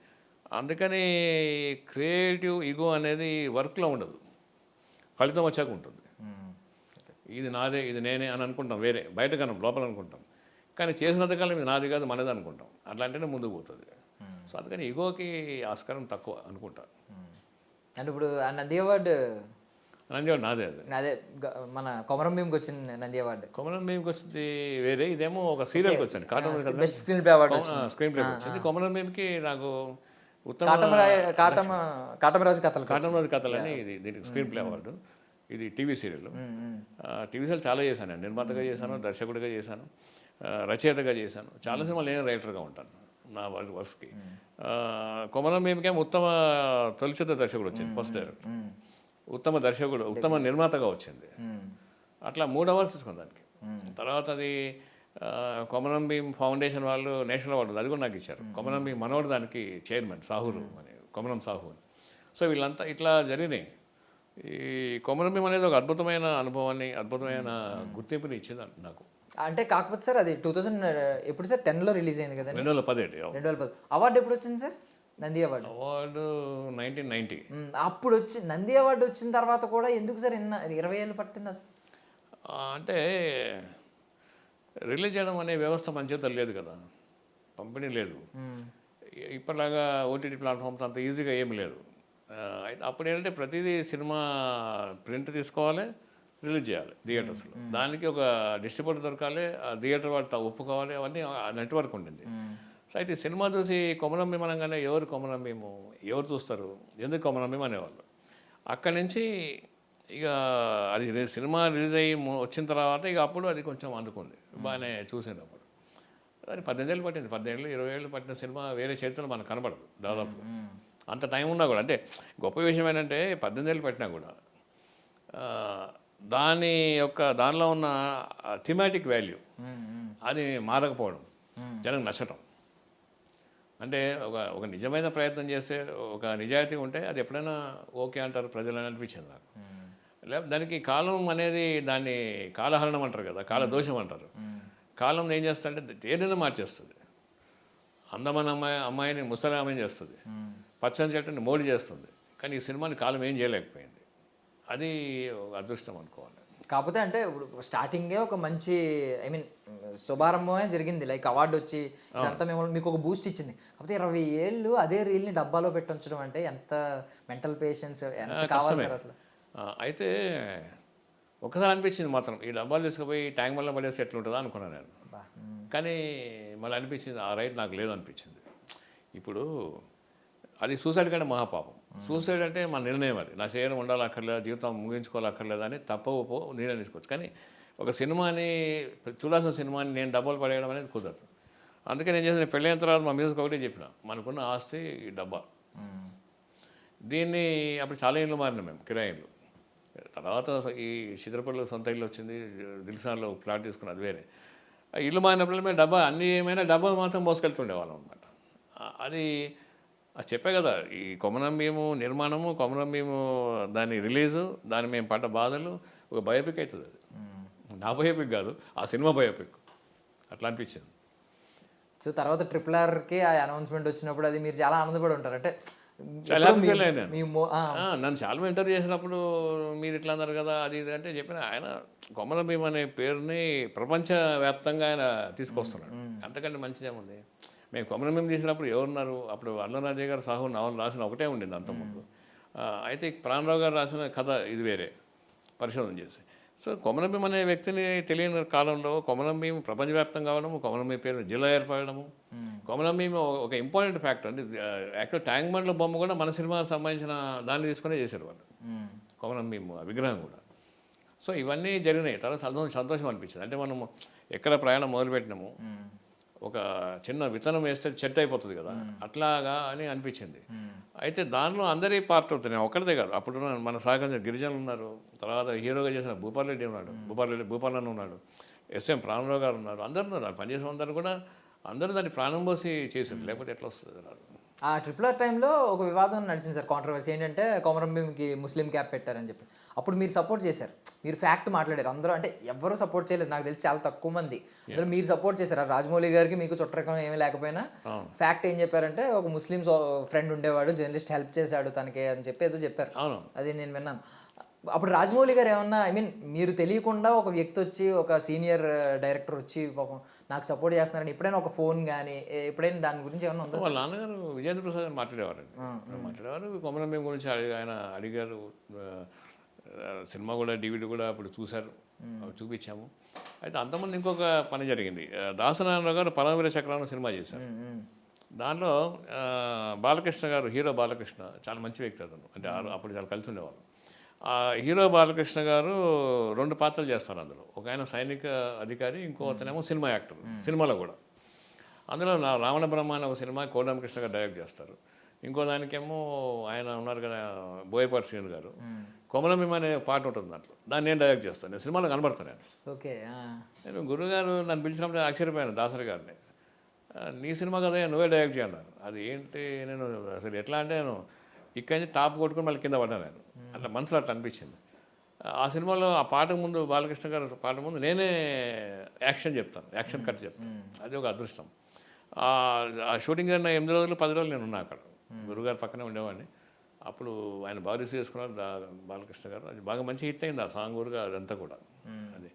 అందుకని క్రియేటివ్ ఈగో అనేది వర్క్లో ఉండదు, ఫలితం వచ్చాక ఉంటుంది. ఇది నాదే, ఇది నేనే అని అనుకుంటాం, వేరే బయట కనం లోపల అనుకుంటాం. కానీ చేసినంతకాలం ఇది నాది కాదు మనదే అనుకుంటాం. అట్లా అంటేనే ముందుకు పోతుంది. సో అందుకని ఈగోకి ఆస్కారం తక్కువ అనుకుంటా. అంటే ఇప్పుడు ఆ నంది అవార్డు నాదే అది. అదే మన కొమరం భీమ్కి వచ్చింది నంది అవార్డు. కొమరం భీమ్కి వచ్చింది వేరే, ఇదేమో ఒక సీరియల్కి వచ్చింది, cartoon best screenplay award స్క్రీన్ ప్లేకి వచ్చింది. కొమరం భీమ్కి నాకు ఉత్తమ కాటమరాజు కథలు కాటమరాజు కథలు అని ఇది దీనికి స్క్రీన్ ప్లే అవార్డు. ఇది టీవీ సీరియల్. టీవీ సీరియల్ చాలా చేశాను నేను. నిర్మాతగా చేశాను, దర్శకుడిగా చేశాను, రచయితగా చేశాను. చాలా సినిమాలు నేను రైటర్గా ఉంటాను నా వర్క్స్కి. కొమరం భీమ్కేమో ఉత్తమ తొలిచిత దర్శకుడు వచ్చింది, ఫస్ట్ డైరెక్టర్. ఉత్తమ దర్శకుడు, ఉత్తమ నిర్మాతగా వచ్చింది. అట్లా 3 అవార్డ్స్ తీసుకుంది దానికి. తర్వాత అది కొమరం భీమ్ ఫౌండేషన్ వాళ్ళు నేషనల్ అవార్డు అది కూడా నాకు ఇచ్చారు. కొమరం భీమ్ మనోడు దానికి చైర్మన్ సాహూరు అని, కొమరం సాహు అని. సో వీళ్ళంతా ఇట్లా జరిగినాయి. ఈ కొమరం భీమ్ అనేది ఒక అద్భుతమైన అనుభవాన్ని, అద్భుతమైన గుర్తింపుని ఇచ్చింది నాకు. అంటే కాకపోతే సార్ అది 2000 ఎప్పుడు సార్ 10లో రిలీజ్ అయింది కదా, 2010. అవార్డు ఎప్పుడు వచ్చింది సార్? నంది అవార్డు 1990. అప్పుడు వచ్చి నంది అవార్డు వచ్చిన తర్వాత కూడా ఎందుకు సార్ 20 ఏళ్ళు పట్టింది అసలు? అంటే రిలీజ్ చేయడం అనే వ్యవస్థ మన చేతుల్లో లేదు కదా, పంపిణీ లేదు. ఇప్పటిలాగా ఓటీటీ ప్లాట్ఫామ్స్ అంత ఈజీగా ఏమి లేదు. అయితే అప్పుడు ఏంటంటే ప్రతిదీ సినిమా ప్రింట్ తీసుకోవాలి, రిలీజ్ చేయాలి థియేటర్స్లో. దానికి ఒక డిస్ట్రిబ్యూటర్ దొరకాలి, ఆ థియేటర్ వాళ్ళు ఒప్పుకోవాలి, అవన్నీ నెట్వర్క్ ఉండింది. సో అయితే సినిమా చూసి కొమరం భీమ్ అనగానే ఎవరు కొమరం భీము, ఎవరు చూస్తారు, ఎందుకు కొమరం భీమ్ అనేవాళ్ళు. అక్కడి నుంచి ఇక అది సినిమా రిలీజ్ అయ్యి వచ్చిన తర్వాత ఇక అప్పుడు అది కొంచెం అందుకుంది, బాగానే చూసినప్పుడు. అది 18 ఏళ్ళు పట్టింది, 18 ఏళ్ళు 20 ఏళ్ళు పట్టిన సినిమా వేరే చరిత్రలో మనకు కనబడదు దాదాపు. అంత టైం ఉన్నా కూడా, అంటే గొప్ప విషయం ఏంటంటే 18 ఏళ్ళు పట్టినా కూడా దానిలో ఉన్న థిమాటిక్ వాల్యూ అది మారకపోవడం, జనం నచ్చటం. అంటే ఒక నిజమైన ప్రయత్నం చేస్తే, ఒక నిజాయితీ ఉంటే అది ఎప్పుడైనా ఓకే అంటారు ప్రజలు అని అనిపించింది నాకు. లేకపోతే దానికి కాలం అనేది దాన్ని కాలహరణం అంటారు కదా, కాలదోషం అంటారు. కాలం ఏం చేస్తుందంటే దేనిని మార్చేస్తుంది. అందమైన అమ్మాయిని ముసలి ఆమె చేస్తుంది, పచ్చని చెట్టుని మోడి చేస్తుంది. కానీ ఈ సినిమాని కాలం ఏం చేయలేకపోయింది. అది అదృష్టం అనుకోవాలి. కాకపోతే అంటే ఇప్పుడు స్టార్టింగే ఒక మంచి శుభారంభమే జరిగింది, లైక్ అవార్డు వచ్చి ఇదంతా మీకు ఒక బూస్ట్ ఇచ్చింది. కాకపోతే 20 ఏళ్ళు అదే రీల్ని డబ్బాలో పెట్టి ఉంచడం అంటే ఎంత మెంటల్ పేషెన్స్ ఎంత కావాలి సార్ అసలు? అయితే ఒకసారి అనిపించింది మాత్రం, ఈ డబ్బాలు తీసుకుపోయి ట్యాంక్ వల్ల పడేసి ఎట్లుంటుందా అనుకున్నాను నేను. కానీ మళ్ళీ అనిపించింది ఆ రైట్ నాకు లేదు అనిపించింది. ఇప్పుడు అది సూసైడ్ కంటే మహాపాపం. సూసైడ్ అంటే మన నిర్ణయం, అది నా శరీరం ఉండాలక్కర్లేదు, జీవితం ముగించుకోవాలక్కర్లేదు అని తప్పవో నిర్ణయం తీసుకోవచ్చు. కానీ ఒక సినిమాని, చూడాల్సిన సినిమాని నేను డబ్బాలు పడేయడం అనేది కుదరదు. అందుకే నేను చేసిన పెళ్ళైన తర్వాత మా మ్యూజిక్ ఒకటే చెప్పిన, మనకున్న ఆస్తి ఈ డబ్బా. దీన్ని అప్పుడు చాలా ఇళ్ళు మారిన మేము, కిరాయిలు. తర్వాత ఈ చిత్రపల్లిలో సొంత ఇల్లు వచ్చింది, దిల్సాన్లో ఫ్లాట్ తీసుకుని అది వేరే. ఇల్లు మారినప్పుడు మేము డబ్బా అన్నీ ఏమైనా డబ్బా మాత్రం మోసుకెళ్తుండేవాళ్ళం అనమాట. అది చెప్పే కదా, ఈ కొమరం భీము నిర్మాణము, కొమరం భీము దాని రిలీజు, దాన్ని మేము పడ్డ బాధలు ఒక బయోపిక్ అవుతుంది. అది నా బయోపిక్ కాదు, ఆ సినిమా బయోపిక్. అట్లా అనిపించింది. సో తర్వాత RRRకి ఆ అనౌన్స్మెంట్ వచ్చినప్పుడు అది మీరు చాలా ఆనందపడి ఉంటారు. అంటే చాలా నన్ను చాలా ఇంటర్వ్యూ చేసినప్పుడు మీరు ఇట్లా అన్నారు కదా అది ఇది అంటే చెప్పిన, ఆయన కొమరం భీమ్ అనే పేరుని ప్రపంచవ్యాప్తంగా ఆయన తీసుకొస్తున్నాడు. అంతకంటే మంచిదేముంది. మేము కొమరం భీమ్ తీసినప్పుడు ఎవరున్నారు, అప్పుడు అల్లరాజయ్య గారు సాహు నవలు రాసిన ఒకటే ఉండింది అంతకుముందు. అయితే ప్రాణరావు గారు రాసిన కథ ఇది వేరే, పరిశోధన చేసి. సో కొమరం భీమ్ అనే వ్యక్తిని తెలియని కాలంలో కొమరం భీమ్ ప్రపంచవ్యాప్తంగా కావడము, కొమరం భీమ్ పేరు జిల్లా ఏర్పడము, కొమరం భీమ్ ఒక ఇంపార్టెంట్ ఫ్యాక్టర్. అంటే యాక్చువల్ ట్యాంక్ బండ్ల బొమ్మ కూడా మన సినిమాకి సంబంధించిన దాన్ని తీసుకునే చేశారు వాళ్ళు, కొమరం భీమ్ విగ్రహం కూడా. సో ఇవన్నీ జరిగినాయి. తర్వాత సంతోషం అనిపించింది. అంటే మనము ఎక్కడ ప్రయాణం మొదలుపెట్టినాము, ఒక చిన్న విత్తనం వేస్తే చెట్టు అయిపోతుంది కదా, అట్లాగా అని అనిపించింది. అయితే దానిలో అందరి పార్ట్ అవుతున్నాయి, ఒక్కరిదే కాదు. అప్పుడు మన సహకరించిన గిరిజనులు ఉన్నారు, తర్వాత హీరోగా చేసిన భూపాల్ రెడ్డి ఉన్నాడు, భూపాల్ అన్న ఉన్నాడు, SM ప్రాణరావు గారు ఉన్నారు, అందరూ ఉన్నారు. పనిచేసిన అందరూ కూడా అందరూ దాన్ని ప్రాణం పోసి చేసారు, లేకపోతే ఎట్లా వస్తుంది రాదు. ఆ RRR టైంలో ఒక వివాదం నడిచింది సార్, కాంట్రవర్సీ ఏంటంటే కొమరం భీమ్కి ముస్లిం క్యాప్ పెట్టారని చెప్పి. అప్పుడు మీరు సపోర్ట్ చేశారు, మీరు ఫ్యాక్ట్ మాట్లాడారు. అందరూ అంటే ఎవ్వరూ సపోర్ట్ చేయలేదు, నాకు తెలిసి చాలా తక్కువ మంది. అందులో మీరు సపోర్ట్ చేశారు. ఆ రాజమౌళి గారికి మీకు చుట్టరకం ఏమీ లేకపోయినా ఫ్యాక్ట్ ఏం చెప్పారంటే ఒక ముస్లిం ఫ్రెండ్ ఉండేవాడు, జర్నలిస్ట్ హెల్ప్ చేశాడు తనకి అని చెప్పి ఏదో చెప్పారు. అవును. అది నేను విన్నాను. అప్పుడు రాజమౌళి గారు ఏమన్నా, ఐ మీన్ మీరు తెలియకుండా ఒక వ్యక్తి వచ్చి, ఒక సీనియర్ డైరెక్టర్ వచ్చి పాపం నాకు సపోర్ట్ చేస్తున్నారని ఎప్పుడైనా ఒక ఫోన్ కానీ ఎప్పుడైనా దాని గురించి ఏమన్నా ఉందా? వాళ్ళ నాన్నగారు విజేంద్ర ప్రసాద్ గారు మాట్లాడేవారండి. మాట్లాడేవారు. కొమరం భీం గురించి ఆయన అడిగారు. సినిమా కూడా DVD కూడా అప్పుడు చూశారు, చూపించాము. అయితే అంతమంది ఇంకొక పని జరిగింది. దాసనారాయణరావు గారు పరమవీర చక్రం సినిమా చేశారు. దాంట్లో బాలకృష్ణ గారు, హీరో బాలకృష్ణ చాలా మంచి వ్యక్తి అతను, అంటే అప్పుడు చాలా కలిసి ఉండేవాళ్ళు. ఆ హీరో బాలకృష్ణ గారు 2 పాత్రలు చేస్తారు అందులో. ఒక ఆయన సైనిక అధికారి, ఇంకో అతనేమో సినిమా యాక్టర్, సినిమాలో కూడా. అందులో రావణ బ్రహ్మ అనే ఒక సినిమా కోదండకృష్ణ గారు డైరెక్ట్ చేస్తారు. ఇంకో దానికేమో ఆయన ఉన్నారు కదా, బోయపాటి శ్రీను గారు, కొమరం భీం అనే పాట ఉంటుంది దాంట్లో, దాన్ని నేను డైరెక్ట్ చేస్తాను. నేను సినిమాలో కనబడతాను నేను. ఓకే. నేను గురుగారు నన్ను పిలిచినప్పుడు ఆశ్చర్యపోయాను, దాసరి గారిని. నీ సినిమా కదా నువ్వే డైరెక్ట్ చేయన్నారు. అది ఏంటి, నేను అసలు ఎట్లా అంటే నేను ఇక్కడి నుంచి టాప్ కొట్టుకుని మళ్ళీ కింద పడ్డాను నేను. అట్లా మనసులో అట్లా అనిపించింది. ఆ సినిమాలో ఆ పాటకు ముందు, బాలకృష్ణ గారు పాట ముందు నేనే యాక్షన్ చెప్తాను, యాక్షన్ కట్ చెప్తాను. అది ఒక అదృష్టం. ఆ షూటింగ్ అయిన 8 రోజులు 10 రోజులు నేను ఉన్నా అక్కడ, గురుగారు పక్కనే ఉండేవాడిని. అప్పుడు ఆయన బాగా రిసీవ్ చేసుకున్నారు బాలకృష్ణ గారు. అది బాగా మంచి హిట్ అయింది ఆ సాంగ్ కూడా, అదంతా కూడా. అది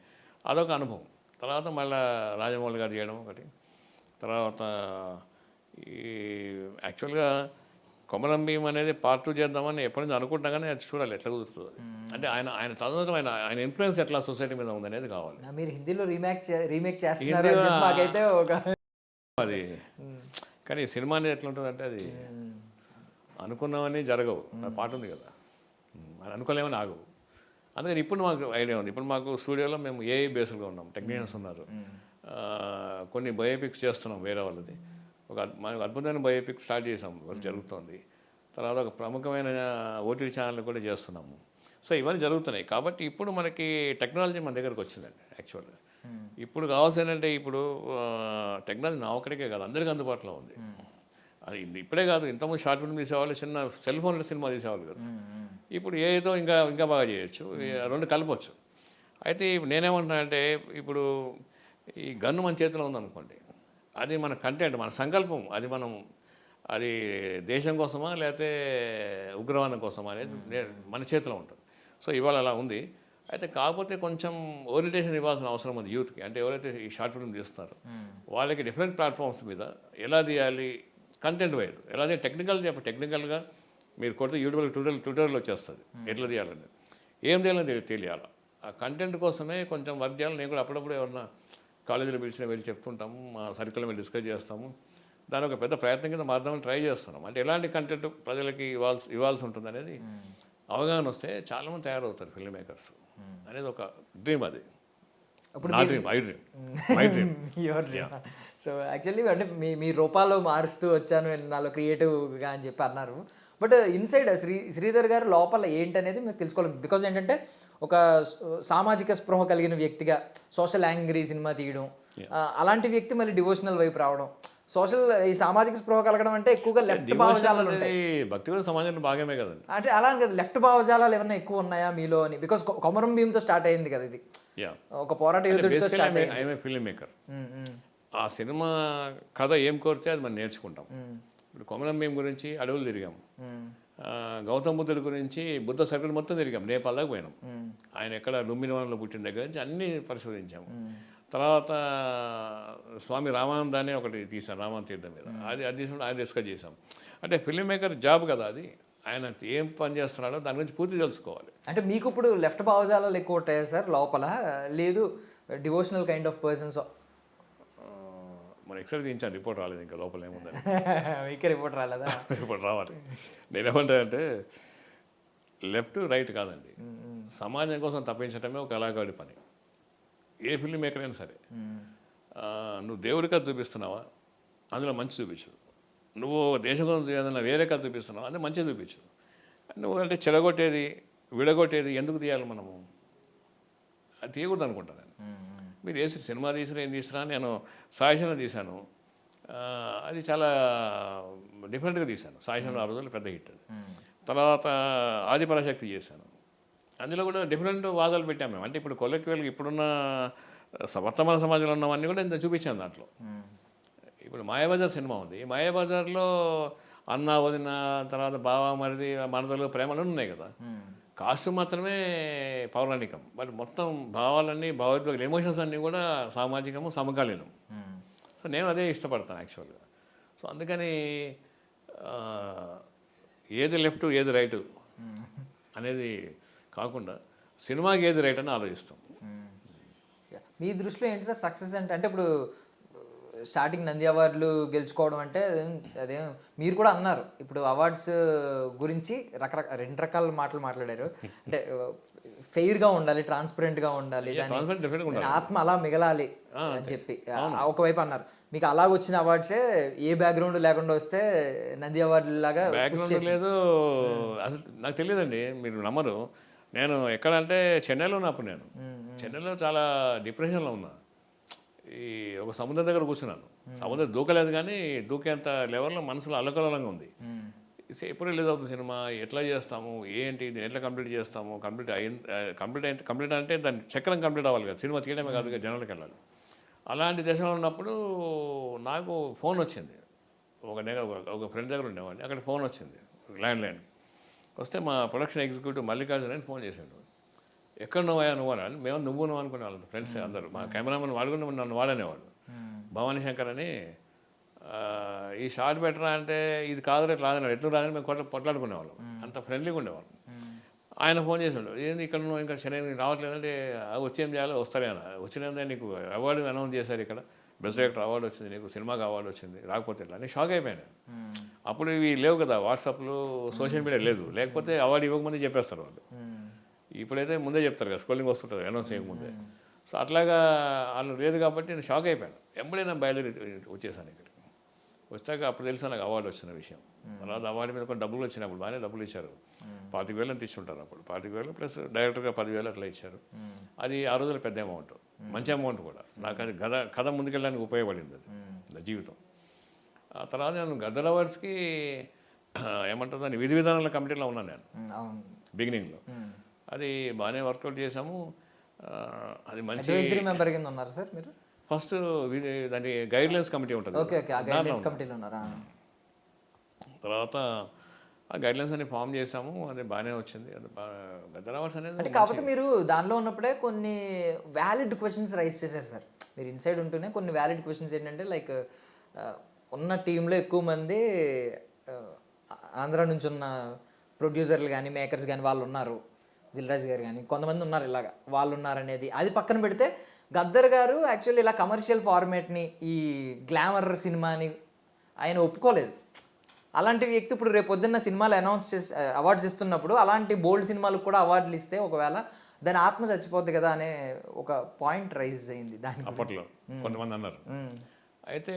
అదొక అనుభవం. తర్వాత మళ్ళీ రాజమౌళి గారు చేయడం ఒకటి. తర్వాత ఈ యాక్చువల్గా కొమరం భీం అనేది పార్ట్ 2 చేద్దామని ఎప్పటి నుంచి అనుకుంటున్నా, కానీ అది చూడాలి ఎట్లా కుదురుతుంది. అంటే ఆయన తదనంతరం ఆయన ఇన్ఫ్లుయెన్స్ ఎట్లా సొసైటీ మీద ఉందనేది కావాలి. మీరు హిందీలో రీమేక్ చేస్తున్నారు అని చెప్పి మాకైతే ఒక అది. కానీ సినిమా అనేది ఎట్లా ఉంటుందంటే అది అనుకున్నామని జరగవు. ఆ పాట ఉంది కదా, అది అనుకోలేమని ఆగవు. అందుకని ఇప్పుడు మాకు ఐడియా ఉంది. ఇప్పుడు మాకు స్టూడియోలో మేము AI బేస్డ్గా ఉన్నాం, టెక్నీషియన్స్ ఉన్నారు. కొన్ని బయోపిక్స్ చేస్తున్నాం వేరే వాళ్ళది. మనకు అద్భుతమైన బయోపిక్ స్టార్ట్ చేసాం, వర్క్ జరుగుతుంది. తర్వాత ఒక ప్రముఖమైన OTT ఛానల్ కూడా చేస్తున్నాము. సో ఇవన్నీ జరుగుతున్నాయి. కాబట్టి ఇప్పుడు మనకి టెక్నాలజీ మన దగ్గరకు వచ్చిందండి. యాక్చువల్గా ఇప్పుడు కావాల్సిన ఏంటంటే, ఇప్పుడు టెక్నాలజీ నా ఒక్కడికే కాదు, అందరికీ అందుబాటులో ఉంది. అది ఇప్పుడే కాదు, ఇంతకుముందు షార్ట్ ఫిల్మ్ తీసేవాళ్ళు, చిన్న సెల్ ఫోన్లో సినిమా తీసేవాళ్ళు కదా. ఇప్పుడు ఏదో ఇంకా బాగా చేయొచ్చు, 2 కలపచ్చు. అయితే ఇప్పుడు నేనేమంటున్నా అంటే, ఇప్పుడు ఈ గన్ను మన చేతిలో ఉందనుకోండి, అది మన కంటెంట్, మన సంకల్పం, అది దేశం కోసమా లేకపోతే ఉగ్రవాదం కోసమా అనేది మన చేతిలో ఉంటుంది. సో ఇవాళ అలా ఉంది. అయితే కాకపోతే కొంచెం ఓరియంటేషన్ ఇవ్వాల్సిన అవసరం ఉంది యూత్కి. అంటే ఎవరైతే ఈ షార్ట్ ఫిల్మ్ తీస్తున్నారో వాళ్ళకి డిఫరెంట్ ప్లాట్ఫామ్స్ మీద ఎలా తీయాలి, కంటెంట్ వైజ్ ఎలా టెక్నికల్గా మీరు కొడితే యూట్యూబ్లో ట్విట్టర్లో వచ్చేస్తుంది ఎట్లా తీయాలని, ఏం చేయాలని తెలియాలి. ఆ కంటెంట్ కోసమే కొంచెం వర్క్ చేయాలి. నేను కూడా అప్పుడప్పుడు ఎవరన్నా కాలేజీలో పిలిచిన వెళ్ళి చెప్తుంటాము, మా సర్కిల్లో మేము డిస్కస్ చేస్తాము. దాని ఒక పెద్ద ప్రయత్నం కింద మారుదామని ట్రై చేస్తున్నాం. అంటే ఎలాంటి కంటెంట్ ప్రజలకి ఇవ్వాల్సి ఉంటుంది అనేది అవగాహన వస్తే చాలామంది తయారవుతారు ఫిల్మ్ మేకర్స్ అనేది ఒక డ్రీమ్. అది నా dream, my dream. So actually అంటే మీ రూపాల్లో మారుస్తూ వచ్చాను నాలో క్రియేటివ్గా అని చెప్పి అన్నారు. బట్ ఇన్సైడ్ శ్రీధర్ గారు లోపల ఏంటనేది మీరు తెలుసుకోవాలి. బికాజ్ ఏంటంటే ఒక సామాజిక స్పృహ కలిగిన వ్యక్తిగా సోషల్ యాంగ్రీ సినిమా తీయడం, అలాంటి వ్యక్తి మళ్ళీ డివోషనల్ వైపు రావడం, ఈ సామాజిక స్పృహ కలగడం అంటే ఎక్కువగా లెఫ్ట్ భావజాలాలు ఉంటాయి. భక్తి కూడా సమాజంలో భాగమే కదండి. అంటే అలా కదా, లెఫ్ట్ భావజాలాలు ఏమన్నా ఎక్కువ ఉన్నాయా మీలో అని? బికాస్ కొమరం భీంతో స్టార్ట్ అయింది కదా ఇది, ఒక పోరాట యోధుడితో స్టార్ట్ అయింది. I'm a film maker. ఆ సినిమా కథ ఏం కోరితే అది మనం నేర్చుకుంటాం. ఇప్పుడు కొమరం భీం గురించి అడవులు తిరిగాము, గౌతమ బుద్ధుడి గురించి బుద్ధ సర్కిల్ మొత్తం తిరిగాం, నేపాల్ దాకా పోయినాం. ఆయన ఎక్కడ లుంబినివనంలో పుట్టిన దగ్గర నుంచి అన్నీ పరిశోధించాము. తర్వాత స్వామి రామానందాన్ని ఒకటి తీసాం, రామానంద తీర్థం మీద, అది తీసుకుంటే ఆయన డిస్కస్ చేసాం. అంటే ఫిల్మ్ మేకర్ జాబ్ కదా అది, ఆయన ఏం పని చేస్తున్నాడో దాని గురించి పూర్తి తెలుసుకోవాలి. అంటే మీకు ఇప్పుడు లెఫ్ట్ భావజాలాలు ఎక్కువ ఉంటాయా సార్ లోపల, లేదు డివోషనల్ కైండ్ ఆఫ్ పర్సన్స్? మనం ఎక్స్రే తీయించాను, రిపోర్ట్ రాలేదు ఇంకా లోపల ఏముందని. మీకే రిపోర్ట్ రాలేదా? రిపోర్ట్ రావాలి. నేనేమంటానంటే లెఫ్ట్ రైట్ కాదండి, సమాజం కోసం తప్పించడమే ఒక కళాకారుడి పని. ఏ ఫిల్మ్ మేకర్ అయినా సరే, నువ్వు దేవుడి కథ చూపిస్తున్నావా, అందులో మంచి చూపించు. నువ్వు దేశం కోసం ఏదైనా వేరే కథ చూపిస్తున్నావా, అంటే మంచిగా చూపించు. నువ్వు అంటే చెడగొట్టేది విడగొట్టేది ఎందుకు తీయాలి మనము? అది తీయకూడదు అనుకుంటాను నేను. మీరు సినిమా తీసినా ఏం తీసినా, నేను సాహిత్యంలో తీశాను, అది చాలా డిఫరెంట్గా తీశాను. సాయిశం ఆ రోజుల్లో పెద్ద హిట్ అది. తర్వాత ఆదిపరాశక్తి చేశాను. అందులో కూడా డిఫరెంట్ వాదాలు పెట్టాము మేము. అంటే ఇప్పుడు కొలెక్టివల్గా ఇప్పుడున్న వర్తమాన సమాజంలో ఉన్నవన్నీ కూడా ఇంత చూపించాను దాంట్లో. ఇప్పుడు మాయాబజార్ సినిమా ఉంది. మాయాబజార్లో అన్న వదిన, తర్వాత బావ మరిది, మనదలు, ప్రేమలు ఉన్నాయి కదా. కాస్ట్యూమ్ మాత్రమే పౌరాణికం, బట్ మొత్తం భావాలన్నీ, భావోద్వేగాలు, ఎమోషన్స్ అన్నీ కూడా సామాజికము, సమకాలీనం. సో నేను అదే ఇష్టపడతాను యాక్చువల్గా. సో అందుకని ఏది లెఫ్ట్ ఏది రైటు అనేది కాకుండా సినిమాకి ఏది రైట్ అని ఆలోచిస్తాం. మీ దృష్టిలో ఏంటి సార్ సక్సెస్ అంటే? అంటే ఇప్పుడు స్టార్టింగ్ నంది అవార్డులు గెలుచుకోవడం అంటే అదేం మీరు కూడా అన్నారు, ఇప్పుడు అవార్డ్స్ గురించి రెండు రకాల మాటలు మాట్లాడారు. అంటే ఫెయిర్గా ఉండాలి, ట్రాన్స్పరెంట్గా ఉండాలి, దాని ఆత్మ అలా మిగలాలి అని చెప్పి ఒకవైపు అన్నారు. మీకు అలా వచ్చిన అవార్డ్సే ఏ బ్యాక్గ్రౌండ్ లేకుండా వస్తే నంది అవార్డు లాగా బ్యాక్గ్రౌండ్ లేదు అసలు. నాకు తెలియదండి, మీరు నమ్మరు. నేను ఎక్కడంటే చెన్నైలో ఉన్నప్పుడు నేను చెన్నైలో చాలా డిప్రెషన్లో ఉన్నా. ఈ ఒక సముద్రం దగ్గర కూర్చున్నాను. సముద్రం దూకలేదు కానీ దూకేంత లెవెల్లో మనసులో అల్లకల్లోలంగా ఉంది. ఎప్పుడు రిలీజ్ అవుతుంది సినిమా, ఎట్లా చేస్తాము, ఏంటి, దీన్ని ఎట్లా కంప్లీట్ చేస్తాము, కంప్లీట్ అంటే దాని చక్రం కంప్లీట్ అవ్వాలి కదా, సినిమా తీయడమే కాదు కదా, జనాలకు వెళ్ళాలి. అలాంటి దశలో ఉన్నప్పుడు నాకు ఫోన్ వచ్చింది. ఒక ఫ్రెండ్ దగ్గర ఉండేవాడిని, అక్కడ ఫోన్ వచ్చింది, ల్యాండ్లైన్ వస్తే మా ప్రొడక్షన్ ఎగ్జిక్యూటివ్ మల్లికార్జున అని ఫోన్ చేశాడు. ఎక్కడ నువ్వా నువ్వు అని. మేము నువ్వు అనుకునే వాళ్ళు ఫ్రెండ్స్ అందరూ. మా కెమెరామెన్ వాడుకుని నన్ను వాడనేవాడు, భవానీ శంకర్ అని. ఈ షార్ట్ బెటరా అంటే ఇది కాదు ఎట్లా రాదన్నాడు, ఎట్లు రాదని మేము కొట్లాడుకునేవాళ్ళం, అంత ఫ్రెండ్లీగా ఉండేవాళ్ళం. ఆయన ఫోన్ చేశాడు, ఏంది ఇక్కడ నువ్వు ఇంకా చెన్నై రావట్లేదంటే వచ్చేం చేయాలో వస్తారే అన్న. వచ్చినందే నీకు అవార్డు అనౌన్స్ చేశారు, ఇక్కడ బెస్ట్ డైరెక్టర్ అవార్డు వచ్చింది, నీకు సినిమాకి అవార్డు వచ్చింది, రాకపోతే ఎట్లా అని షాక్ అయిపోయాను. అప్పుడు ఇవి లేవు కదా, వాట్సాప్లు, సోషల్ మీడియా లేదు. లేకపోతే అవార్డు ఇవ్వకముందే చెప్పేస్తారు వాళ్ళు. ఇప్పుడైతే ముందే చెప్తారు కదా, స్కూలింగ్ వస్తుంటుంది అనౌన్స్ చేయకముందే. సో అట్లాగా వాళ్ళు లేదు కాబట్టి నేను షాక్ అయిపోయాను. ఎప్పుడైనా బయలుదేరి వచ్చేసాను ఇక్కడికి. వచ్చాక అప్పుడు తెలుసా నాకు అవార్డు వచ్చిన విషయం. తర్వాత అవార్డు మీద కొన్ని డబ్బులు వచ్చినప్పుడు బాగానే డబ్బులు ఇచ్చారు. 25,000 అని తెచ్చుంటారు అప్పుడు. 25,000 ప్లస్ డైరెక్టర్గా 10,000 అట్లా ఇచ్చారు. అది ఆ రోజుల్లో పెద్ద అమౌంట్, మంచి అమౌంట్ కూడా. నాకు అది కథ ముందుకెళ్ళడానికి ఉపయోగపడింది అది జీవితం. ఆ తర్వాత నేను గద్దర్ అవార్డ్స్కి ఏమంటారు దాన్ని విధి విధానాల కమిటీలో ఉన్నాను నేను బిగినింగ్లో. అది బాగానే వర్కౌట్ చేసాము. అది మంచి మెంబర్ కింద ఉన్నారు సార్ మీరు. ఫస్ట్ దాని గైడ్లైన్స్ కమిటీ ఉంటుంది. తర్వాత ఆ గైడ్లైన్స్ అన్ని ఫామ్ చేసాము, అది బాగానే వచ్చింది. అది గద్దర్ అవార్డ్స్ అనేది అంటే కాకపోతే మీరు దానిలో ఉన్నప్పుడే కొన్ని వ్యాలిడ్ క్వశ్చన్స్ రైజ్ చేశారు సార్. మీరు ఇన్సైడ్ ఉంటూనే కొన్ని వ్యాలిడ్ క్వశ్చన్స్ ఏంటంటే లైక్ ఉన్న టీంలో ఎక్కువ మంది ఆంధ్ర నుంచి ఉన్న ప్రొడ్యూసర్లు కానీ మేకర్స్ కానీ వాళ్ళు ఉన్నారు, దిల్ రాజు గారు కానీ కొంతమంది ఉన్నారు, ఇలాగా వాళ్ళు ఉన్నారనేది అది పక్కన పెడితే గద్దర్ గారు యాక్చువల్లీ ఇలా కమర్షియల్ ఫార్మేట్ని, ఈ గ్లామర్ సినిమాని ఆయన ఒప్పుకోలేదు. అలాంటి వ్యక్తి ఇప్పుడు రేపు పొద్దున్న సినిమాలు అనౌన్స్ చేసి అవార్డ్స్ ఇస్తున్నప్పుడు అలాంటి బోల్డ్ సినిమాలకు కూడా అవార్డులు ఇస్తే ఒకవేళ దాని ఆత్మ చచ్చిపోద్ది కదా అనే ఒక పాయింట్ రైజ్ అయింది దాని అప్పట్లో కొంతమంది అన్నారు. అయితే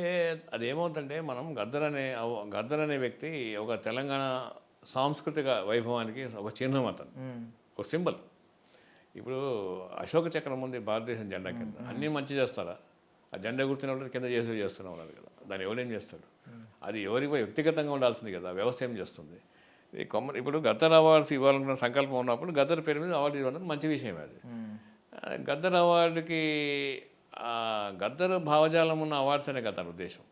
అది ఏమవుతుందంటే మనం గద్దర్ అనే వ్యక్తి ఒక తెలంగాణ సాంస్కృతిక వైభవానికి ఒక చిహ్నం, అతను ఒక సింబల్. ఇప్పుడు అశోక చక్రం ఉంది భారతదేశం జెండా కింద, అన్నీ మంచి చేస్తారా? ఆ జెండా గుర్తున్నప్పుడు కింద చేస్తూనే ఉన్నారు కదా, దాన్ని ఎవరేం చేస్తాడు? అది ఎవరికి వ్యక్తిగతంగా ఉండాల్సింది కదా, వ్యవస్థ ఏం చేస్తుంది? ఇప్పుడు గద్దర్ అవార్డ్స్ ఇవ్వాలన్న సంకల్పం ఉన్నప్పుడు గద్దర్ పేరు మీద అవార్డు ఇవ్వడం మంచి విషయం. అది గద్దర్ అవార్డుకి గద్దర్ భావజాలం ఉన్న అవార్డ్స్ అనే కదా ఉద్దేశం.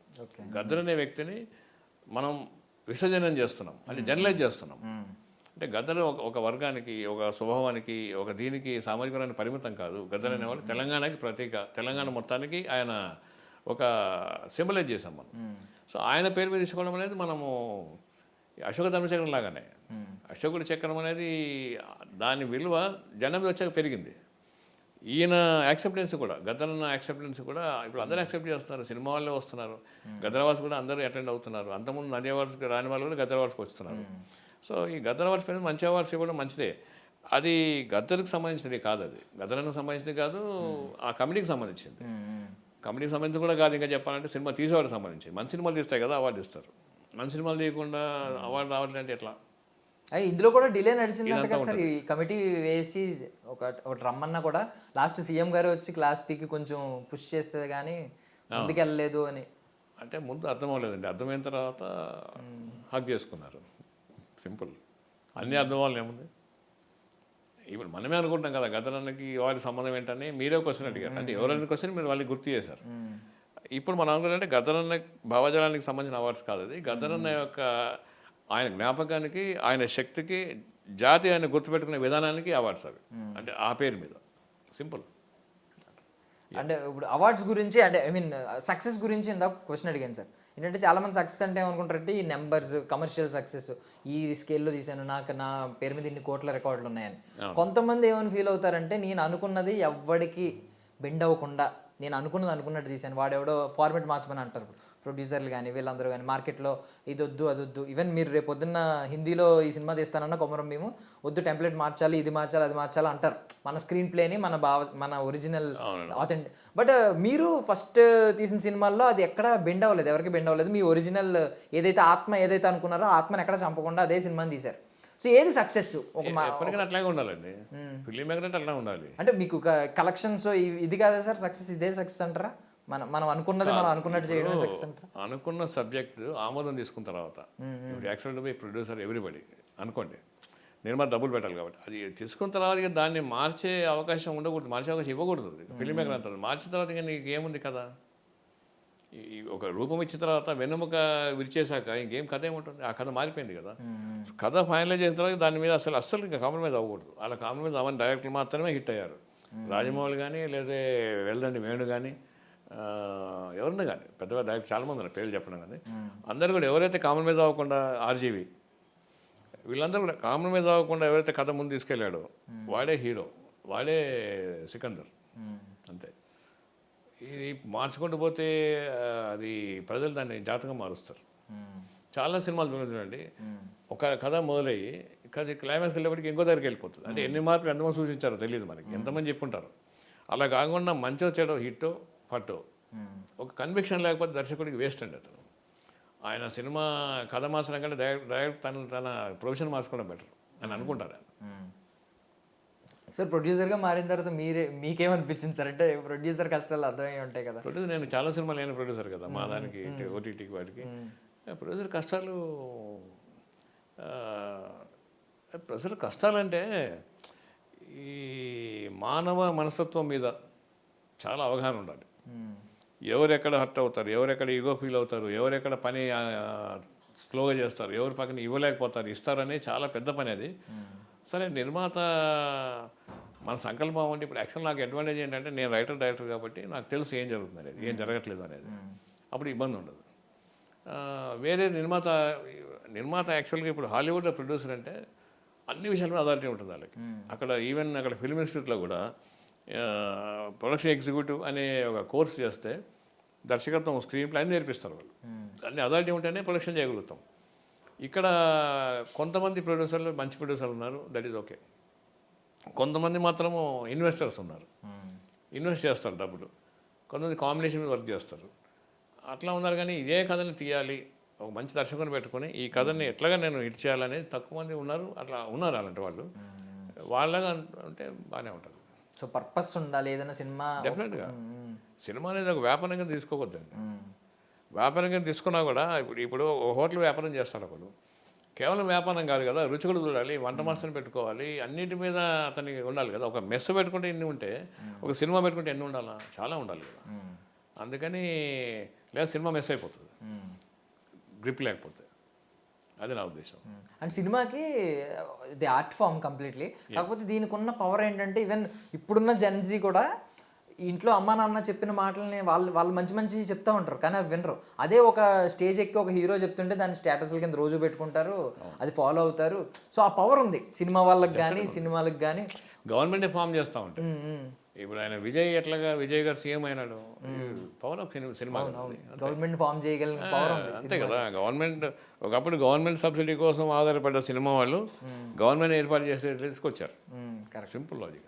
గద్దర్ అనే వ్యక్తిని మనం విసర్జనం చేస్తున్నాం, అంటే జనరలైజ్ చేస్తున్నాం. అంటే గద్దర్ ఒక వర్గానికి, ఒక స్వభావానికి, ఒక దీనికి, సామాజిక పరిమితం కాదు. గద్దర్ అనేవాళ్ళు తెలంగాణకి ప్రతీక, తెలంగాణ మొత్తానికి ఆయన ఒక సింబలైజ్ చేసాం మనం. సో ఆయన పేరు మీద తీసుకోవడం అనేది మనము అశోక ధర్మచక్రం లాగానే. అశోకుడి చక్రం అనేది దాని విలువ జనం మీద వచ్చాక పెరిగింది. ఈయన యాక్సెప్టెన్స్ కూడా, గద్దర్ అన్న యాక్సెప్టెన్స్ కూడా ఇప్పుడు అందరూ యాక్సెప్ట్ చేస్తున్నారు. సినిమా వాళ్ళే వస్తున్నారు, గద్దర్ అవార్డ్స్ కూడా అందరూ అటెండ్ అవుతున్నారు. అంతకుముందు నంది అవార్డ్స్కి రాని వాళ్ళు కూడా గద్దర్ అవార్డ్స్కి వస్తున్నారు. సో ఈ గద్దర్ అవార్డ్స్ పైన మంచి అవార్డ్స్ ఇవ్వడం మంచిదే. అది గద్దర్కి సంబంధించింది కాదు, అది గద్దర్కి సంబంధించింది కాదు, ఆ కమిటీకి సంబంధించింది. కమిటీకి సంబంధించి కూడా కాదు, ఇంకా చెప్పాలంటే సినిమా తీసేవాడికి సంబంధించి. మంచి సినిమాలు తీస్తాయి కదా అవార్డు ఇస్తారు, మంచి సినిమాలు తీయకుండా అవార్డు రావట్లేదు ఎట్లా? ఇందులో కూడా డిలే నడిచిందంట కదా సార్. ఈ కమిటీ వేసి ఒకటి రమ్మన్నా కూడా లాస్ట్ సీఎం గారు వచ్చి క్లాస్ పీకి కొంచెం పుష్ చేస్తే కానీ ముందుకు వెళ్ళలేదు అని. అంటే ముందు అర్థం అవ్వలేదండి, అర్థమైన తర్వాత హక్ చేసుకున్నారు. సింపుల్. అన్నీ అర్థం అవ్వాలి ఏముంది. ఇప్పుడు మనమే అనుకుంటాం కదా గద్దరన్నకి వారి సంబంధం ఏంటని మీరే క్వశ్చన్ అడిగారు. అంటే ఎవరైనా క్వశ్చన్ మీరు వాళ్ళకి గుర్తు చేశారు. ఇప్పుడు మనం అనుకుంటే గద్దరన్న భావజాలానికి సంబంధించిన అవార్డ్స్ కాదు అది. గద్దరన్న యొక్క ఆయన జ్ఞాపకానికి, ఆయన శక్తికి, జాతి ఆయన గుర్తుపెట్టుకునే విధానానికి అవార్డ్స్ అవి. అంటే ఆ పేరు మీద సింపుల్. అంటే ఇప్పుడు అవార్డ్స్ గురించి, అంటే ఐ మీన్ సక్సెస్ గురించి ఇందాక క్వశ్చన్ అడిగాను సార్. ఏంటంటే చాలా మంది సక్సెస్ అంటే ఏమనుకుంటారంటే ఈ నెంబర్స్, కమర్షియల్ సక్సెస్, ఈ స్కేల్లో తీసాను, నాకు నా పేరు మీద ఇన్ని కోట్ల రికార్డులు ఉన్నాయని. కొంతమంది ఏమని ఫీల్ అవుతారంటే నేను అనుకున్నది ఎవ్వడికి బెండ్ అవ్వకుండా నేను అనుకున్నది అనుకున్నట్టు తీశాను, వాడెవడో ఫార్మేట్ మార్చమని అంటారు ప్రొడ్యూసర్లు కానీ వీళ్ళందరూ కానీ మార్కెట్లో, ఇది వద్దు అది వద్దు. ఈవెన్ మీరు రేపు పొద్దున్న హిందీలో ఈ సినిమా తీస్తానన్న కొమరం మేము వద్దు, టెంప్లెట్ మార్చాలి, ఇది మార్చాలి, అది మార్చాలి అంటారు. మన స్క్రీన్ ప్లేని మన ఒరిజినల్ ఆథెంటిక్. బట్ మీరు ఫస్ట్ తీసిన సినిమాల్లో అది ఎక్కడ బెండ్ అవ్వలేదు, ఎవరికి బెండ్ అవ్వలేదు. మీ ఒరిజినల్ ఏదైతే ఆత్మ ఏదైతే అనుకున్నారో ఆత్మని ఎక్కడ చంపకుండా అదే సినిమాని తీశారు. సో ఏది సక్సెస్? ఒక ఎప్పటికైనా అట్లాగే ఉండాలండి. ఫిలిం మేకర్ అంటే అట్లా ఉండాలి. అంటే మీకు కలెక్షన్స్ ఇది కాదా సార్ సక్సెస్? ఇదే సక్సెస్ అంటారా? మనం అనుకున్నది మనం అనుకున్నట్టు చేయడం సక్సెస్ అంటారా? అనుకున్న సబ్జెక్ట్ ఆమోదం తీసుకున్న తర్వాత, ఇప్పుడు యాక్చువల్ బై ప్రొడ్యూసర్ ఎవ్రీబడి అనుకోండి, నిర్మాత డబ్బులు పెట్టాలి కాబట్టి అది తీసుకున్న తర్వాత ఇక దాన్ని మార్చే అవకాశం ఉండకూడదు, మార్చే అవకాశం ఇవ్వకూడదు. ఫిలిం మేకర్ అంటారు. మార్చిన తర్వాత ఇక నీకు ఏముంది కదా, ఒక రూపం ఇచ్చిన తర్వాత వెన్నెముక విరిచేశాక ఇంకేం కథ ఏముంటుంది? ఆ కథ మారిపోయింది కదా. కథ ఫైనలైజ్ అయిన తర్వాత దాని మీద అస్సలు ఇంకా కాంప్రమైజ్ అవ్వకూడదు. అలా కాంప్రమైజ్ అవ్వని డైరెక్టర్లు మాత్రమే హిట్ అయ్యారు. రాజమౌళి కానీ, లేదా వెల్దండి వేణు కానీ, ఎవరిని కానీ పెద్ద డైరెక్టర్ చాలామంది ఉన్నారు, పేర్లు చెప్పడం కానీ, అందరూ కూడా ఎవరైతే కాంప్రమైజ్ అవ్వకుండా, ఆర్జీవి వీళ్ళందరూ కూడా కాంప్రమైజ్ అవ్వకుండా ఎవరైతే కథ ముందు తీసుకెళ్ళాడో వాడే హీరో, వాడే సికందర్. అంతే. ఇది మార్చుకుంటూ పోతే అది ప్రజలు దాన్ని జాతకం మారుస్తారు. చాలా సినిమాలు చూడండి, ఒక కథ మొదలయ్యి క్లైమాక్స్కి వెళ్ళేప్పటికి ఇంకో దగ్గరికి వెళ్ళిపోతుంది. అంటే ఎన్ని మార్కులు ఎంతమంది సూచించారో తెలియదు మనకి, ఎంతమంది చెప్పుంటారు. అలా కాకుండా మంచో చెడో, హిట్టో పట్టో, ఒక కన్విక్షన్ లేకపోతే దర్శకుడికి వేస్ట్ అండి. అతను ఆయన సినిమా కథ మార్చడం కంటే డైరెక్ట్ తన ప్రొఫెషన్ మార్చుకోవడం బెటర్ అని అనుకుంటారు. సార్ ప్రొడ్యూసర్గా మారిన తర్వాత మీకేమనిపించింది సార్? అంటే ప్రొడ్యూసర్ కష్టాలు అర్థమై ఉంటాయి కదా. ప్రొడ్యూసర్, నేను చాలా సినిమాలు లేని ప్రొడ్యూసర్ కదా, మా దానికి ఓటీటీకి వాటికి. ప్రొడ్యూసర్ కష్టాలంటే ఈ మానవ మనస్తత్వం మీద చాలా అవగాహన ఉండాలి. ఎవరెక్కడ హర్ట్ అవుతారు, ఎవరెక్కడ ఈగో ఫీల్ అవుతారు, ఎవరెక్కడ పని స్లోగా చేస్తారు, ఎవరి పక్కన ఇవ్వలేకపోతారు, ఇస్తారని చాలా పెద్ద పని అది. సరే, నిర్మాత మన సంకల్పం అంటే ఇప్పుడు యాక్చువల్ నాకు అడ్వాంటేజ్ ఏంటంటే నేను డైరెక్టర్ కాబట్టి నాకు తెలుసు ఏం జరుగుతుంది అనేది, ఏం జరగట్లేదు అనేది. అప్పుడు ఇబ్బంది ఉండదు. వేరే నిర్మాత యాక్చువల్గా ఇప్పుడు హాలీవుడ్లో ప్రొడ్యూసర్ అంటే అన్ని విషయాల మీద అథారిటీ ఉంటుంది వాళ్ళకి. అక్కడ ఫిల్మ్ ఇన్స్టిట్యూట్లో కూడా ప్రొడక్షన్ ఎగ్జిక్యూటివ్ అనే ఒక కోర్స్ చేస్తే దర్శకత్వం, స్క్రీన్ ప్లే అన్ని నేర్పిస్తారు వాళ్ళు. అన్ని అథారిటీ ఉంటేనే ప్రొడక్షన్ చేయగలుగుతాం. ఇక్కడ కొంతమంది ప్రొడ్యూసర్లు మంచి ప్రొడ్యూసర్లు ఉన్నారు, దట్ ఈజ్ ఓకే. కొంతమంది మాత్రము ఇన్వెస్టర్స్ ఉన్నారు, ఇన్వెస్ట్ చేస్తారు డబ్బులు. కొంతమంది కాంబినేషన్ మీద వర్క్ చేస్తారు. అట్లా ఉన్నారు. కానీ ఇదే కథని తీయాలి, ఒక మంచి దర్శకుని పెట్టుకొని ఈ కథని ఎట్లాగా నేను హిట్ చేయాలనేది తక్కువ మంది ఉన్నారు. అట్లా ఉన్నారు అలాంటి వాళ్ళు. వాళ్ళగా అంటే బాగానే ఉంటుంది. సో పర్పస్ ఉండాలి ఏదైనా సినిమా. డెఫినెట్గా సినిమా అనేది ఒక వ్యాపారంగా తీసుకోవద్దండి. వ్యాపారంగా తీసుకున్నా కూడా ఇప్పుడు హోటల్ వ్యాపారం చేస్తారు ఒకడు, కేవలం వ్యాపారం కాదు కదా, రుచి కూడా చూడాలి, వంట మాస్టర్ని పెట్టుకోవాలి, అన్నింటి మీద అతనికి ఉండాలి కదా. ఒక మెస్ పెట్టుకుంటే ఎన్ని ఉంటే ఒక సినిమా పెట్టుకుంటే ఎన్ని ఉండాలా? చాలా ఉండాలి కదా. అందుకని లేదా సినిమా మెస్ అయిపోతుంది గ్రిప్ లేకపోతే. అది నా ఉద్దేశం. అండ్ సినిమాకి ది ఆర్ట్ ఫామ్ కంప్లీట్లీ. కాకపోతే దీనికి ఉన్న పవర్ ఏంటంటే ఈవెన్ ఇప్పుడున్న జెన్జీ కూడా ఇంట్లో అమ్మా నాన్న చెప్పిన మాటలని వాళ్ళు మంచి చెప్తా ఉంటారు, కానీ అవి వినరు. అదే ఒక స్టేజ్ ఎక్కి ఒక హీరో చెప్తుంటే దాని స్టేటస్ల కింద రోజు పెట్టుకుంటారు, అది ఫాలో అవుతారు. సో ఆ పవర్ ఉంది సినిమా వాళ్ళకి కానీ, సినిమాలకు కానీ. గవర్నమెంటే ఫామ్ చేస్తూ ఉంటాయి. ఇప్పుడు ఆయన విజయ్ గారు సీఎం అయినాడు, power of cinema. Government form చేయగలిగిన పవర్ ఉంది. అంతే కదా. ఒకప్పుడు గవర్నమెంట్ సబ్సిడీ కోసం ఆధారపడ్డ సినిమా వాళ్ళు గవర్నమెంట్ ఏర్పాటు చేసే తీసుకొచ్చారు. Simple logic.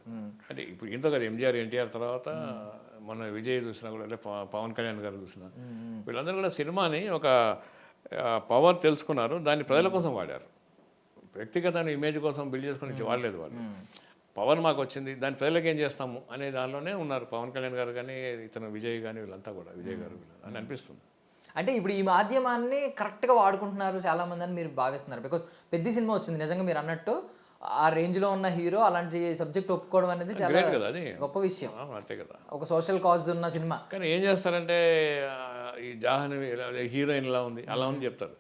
అంటే ఇప్పుడు ఇంత కదా ఎంజీఆర్, ఎన్టీఆర్ తర్వాత మన విజయ్ చూసినా కూడా, అంటే పవన్ కళ్యాణ్ గారు చూసినా, వీళ్ళందరూ కూడా సినిమాని ఒక పవర్ తెలుసుకున్నారు, దాన్ని ప్రజల కోసం వాడారు. వ్యక్తిగత ఇమేజ్ కోసం బిల్డ్ చేసుకుని వాడలేదు వాళ్ళు. పవర్ మాకు వచ్చింది, దాని ప్రజలకు ఏం చేస్తాము అనే దానిలోనే ఉన్నారు పవన్ కళ్యాణ్ గారు కానీ, ఇతను విజయ్ కానీ, వీళ్ళంతా కూడా విజయ్ గారు అని అనిపిస్తుంది. అంటే ఇప్పుడు ఈ మాధ్యమాన్ని కరెక్ట్గా వాడుకుంటున్నారు చాలామంది అని మీరు భావిస్తున్నారు. బికాస్ పెద్ద సినిమా వచ్చింది నిజంగా మీరు అన్నట్టు ఆ రేంజ్లో ఉన్న హీరో అలాంటి సబ్జెక్ట్ ఒప్పుకోవడం అనేది చాలా గ్రేట్ కదా అది, గొప్ప విషయం. అంతే కదా. ఒక సోషల్ కాజ్ ఉన్న సినిమా. కానీ ఏం చేస్తారంటే ఈ జాహ్నవి హీరోయిన్ ఇలా ఉంది అలా ఉంది చెప్తారు.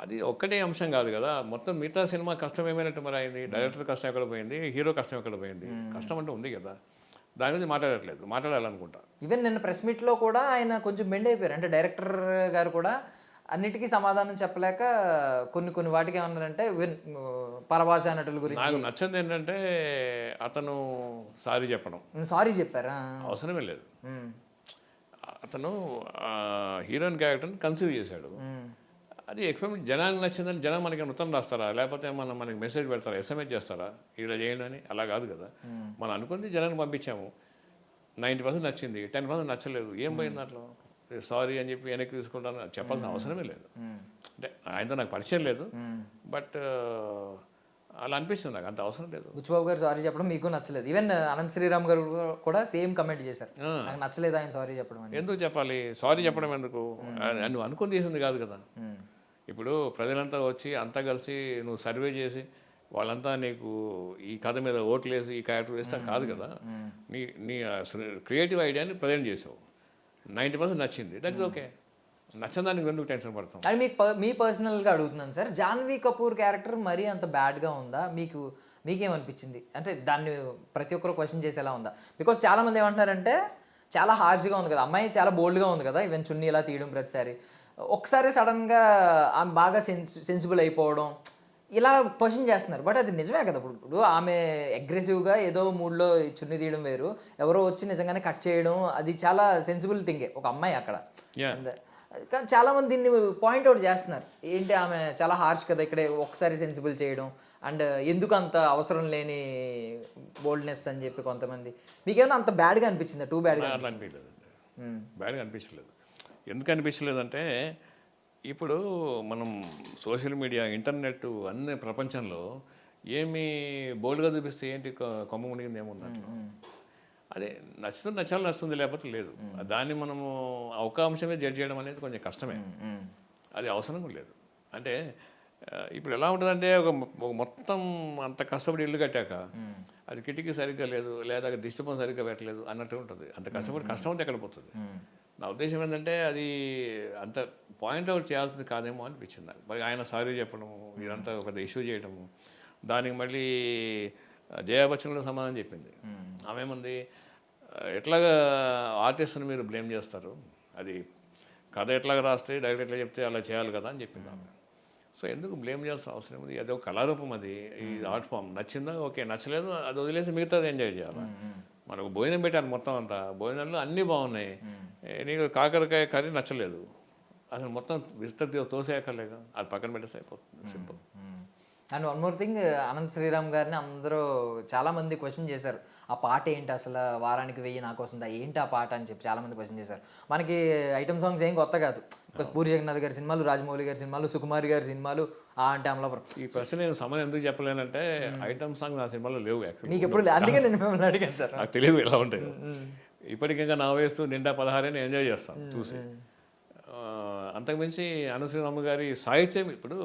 అది ఒక్కటే అంశం కాదు కదా, మొత్తం మిగతా సినిమా కష్టం ఏమైనట్టు మరి అయింది. డైరెక్టర్ కష్టం ఎక్కడ పోయింది, హీరో కష్టం ఎక్కడ పోయింది, కష్టం అంటే ఉంది కదా, దాని గురించి మాట్లాడట్లేదు, మాట్లాడాలనుకుంటా. ఈవెన్ నిన్న ప్రెస్ మీట్లో కూడా ఆయన కొంచెం బెండ్ అయిపోయారు. అంటే డైరెక్టర్ గారు కూడా అన్నిటికీ సమాధానం చెప్పలేక కొన్ని వాటికి ఏమన్నారంటే ఈవెన్ పరభాష నటుల గురించి నాకు నచ్చింది ఏంటంటే అతను సారీ చెప్పడం. సారీ చెప్పారా? అవసరమే లేదు. అతను హీరోయిన్ క్యారెక్టర్ని కన్సీవ్ చేశాడు. అది ఎక్స్పెరిమెంట్ జనానికి నచ్చిందని జనం మనకి ఉత్తరం రాస్తారా, లేకపోతే మనకి మెసేజ్ పెడతారా, ఎస్ఎంఎస్ చేస్తారా ఇలా చేయండి అని? అలా కాదు కదా. మనం అనుకుంది జనానికి పంపించాము, 90% నచ్చింది, 10% నచ్చలేదు, ఏం పోయింది దాంట్లో? సారీ అని చెప్పి వెనక్కి తీసుకుంటాను చెప్పాల్సిన అవసరమే లేదు. అంటే ఆయనతో నాకు పరిచయం లేదు, బట్ అలా అనిపిస్తుంది, నాకు అంత అవసరం లేదు. బుచ్చిబాబు గారు సారీ చెప్పడం మీకు నచ్చలేదు. ఈవెన్ అనంత్ శ్రీరామ్ గారు కూడా సేమ్ కమెంట్ చేశారు, నాకు నచ్చలేదు ఆయన సారీ చెప్పడం అని. ఎందుకు చెప్పాలి సారీ చెప్పడం? ఎందుకు? నువ్వు అనుకుని చేసింది కాదు కదా. ఇప్పుడు ప్రజలంతా వచ్చి అంతా కలిసి నువ్వు సర్వే చేసి వాళ్ళంతా నీకు ఈ కథ మీద ఓట్లు వేసి ఈ క్యారెక్టర్ వేస్తా కాదు కదా. నీ క్రియేటివ్ ఐడియాని ప్రజెంట్ చేసావు, 90% నచ్చింది, దట్ ఇస్ ఓకే. నచ్చని దానికి ఎందుకు టెన్షన్ పడతాం? అది మీ పర్సనల్గా అడుగుతున్నాను సార్. జాన్వీ కపూర్ క్యారెక్టర్ మరీ అంత బ్యాడ్గా ఉందా? మీకేమనిపించింది? అంటే దాన్ని ప్రతి ఒక్కరు క్వశ్చన్ చేసేలా ఉందా? బికాస్ చాలామంది ఏమంటున్నారంటే చాలా హార్ష్గా ఉంది కదా, అమ్మాయి చాలా బోల్డ్గా ఉంది కదా, ఈవెన్ చున్నీ ఇలా తీయడం ప్రతిసారి, ఒకసారి సడన్గా ఆమె బాగా సెన్సిబుల్ అయిపోవడం, ఇలా క్వశ్చన్ చేస్తున్నారు. బట్ అది నిజమే కదా. ఇప్పుడు ఆమె అగ్రెసివ్గా ఏదో మూడ్లో చున్నీ తీయడం వేరు, ఎవరో వచ్చి నిజంగానే కట్ చేయడం, అది చాలా సెన్సిబుల్ థింగే ఒక అమ్మాయి అక్కడ. కానీ చాలామంది దీన్ని పాయింట్అవుట్ చేస్తున్నారు, ఏంటి ఆమె చాలా హార్ష్ కదా ఇక్కడే ఒకసారి సెన్సిబుల్ చేయడం, అండ్ ఎందుకు అంత అవసరం లేని బోల్డ్నెస్ అని చెప్పి కొంతమంది. మీకేమైనా అంత బ్యాడ్గా అనిపించిందా? టూ బ్యాడ్గా అనిపించలేదు. బ్యాడ్గా అనిపించలేదు. ఎందుకు అనిపించలేదంటే ఇప్పుడు మనం సోషల్ మీడియా, ఇంటర్నెట్ అన్ని ప్రపంచంలో ఏమి బోల్డ్గా చూపిస్తే ఏంటి కొమ్మ మునిగింది ఏముందంటే, అదే నచ్చుతుంది, నచ్చుతుంది, లేకపోతే లేదు. దాన్ని మనము ఒక అంశమే జడ్జ్ చేయడం అనేది కొంచెం కష్టమే, అది అవసరం లేదు. అంటే ఇప్పుడు ఎలా ఉంటుందంటే ఒక మొత్తం అంత కష్టపడి ఇల్లు కట్టాక అది కిటికీ సరిగ్గా లేదు, లేదా దిష్టిపం సరిగ్గా పెట్టలేదు అన్నట్టు ఉంటుంది. అంత కష్టం అంతా ఎక్కడ పోతుంది. నా ఉద్దేశం ఏంటంటే అది అంత పాయింట్అవుట్ చేయాల్సింది కాదేమో అనిపించింది నాకు. మరి ఆయన సారీ చెప్పడము, ఇదంతా ఒక ఇష్యూ చేయడము, దానికి మళ్ళీ జయా బచ్చన్ కూడా సమాధానం చెప్పింది. ఆమెముంది, ఎట్లాగా ఆర్టిస్ట్ని మీరు బ్లేమ్ చేస్తారు, అది కథ ఎట్లాగా రాస్తే డైరెక్ట్ ఎట్లా చెప్తే అలా చేయాలి కదా అని చెప్పింది ఆమె. సో ఎందుకు బ్లేమ్ చేయాల్సిన అవసరం ఉంది? అది ఒక కళారూపం, అది ఈ ఆర్ట్ ఫామ్. నచ్చిందా ఓకే, నచ్చలేదు అది వదిలేసి మిగతాది ఎంజాయ్ చేయాలి. మనకు భోజనం పెట్టాను, మొత్తం అంతా భోజనాల్లో అన్నీ బాగున్నాయి, నీకు కాకరకాయ కర్రీ నచ్చలేదు, అసలు మొత్తం విస్తృతి తోసేయక్కర్లేక అది పక్కన పెట్టేసి అయిపోతుంది, simple. And one more thing, Anant Sriram గారిని అందరూ చాలామంది క్వశ్చన్ చేశారు, ఆ పాట ఏంటి అసలు, వారానికి 1000 నా కోసం ఏంటి ఆ పాట అని చెప్పి చాలామంది క్వశ్చన్ చేశారు. మనకి ఐటమ్ సాంగ్స్ ఏం కొత్త కాదు, పూరి జగన్నాథ్ గారి సినిమాలు, రాజమౌళి గారి సినిమాలు, సుకుమార్ గారి సినిమాలు, అంటే అమలాపురం. ఈ ప్రశ్న నేను సమయం ఎందుకు చెప్పలేనంటే ఐటమ్ సాంగ్ నా సినిమాలో లేవు. మీకు ఎప్పుడు అందుకే నేను మిమ్మల్ని అడిగాను సార్, నాకు తెలియదు ఎలా ఉంటాయి. ఇప్పటికింకా నా వయసు నిండా 16 ఎంజాయ్ చేస్తాను చూసి. అంతకుమించి అనుశ్రీరామ్ గారి సాహిత్యం ఇప్పుడు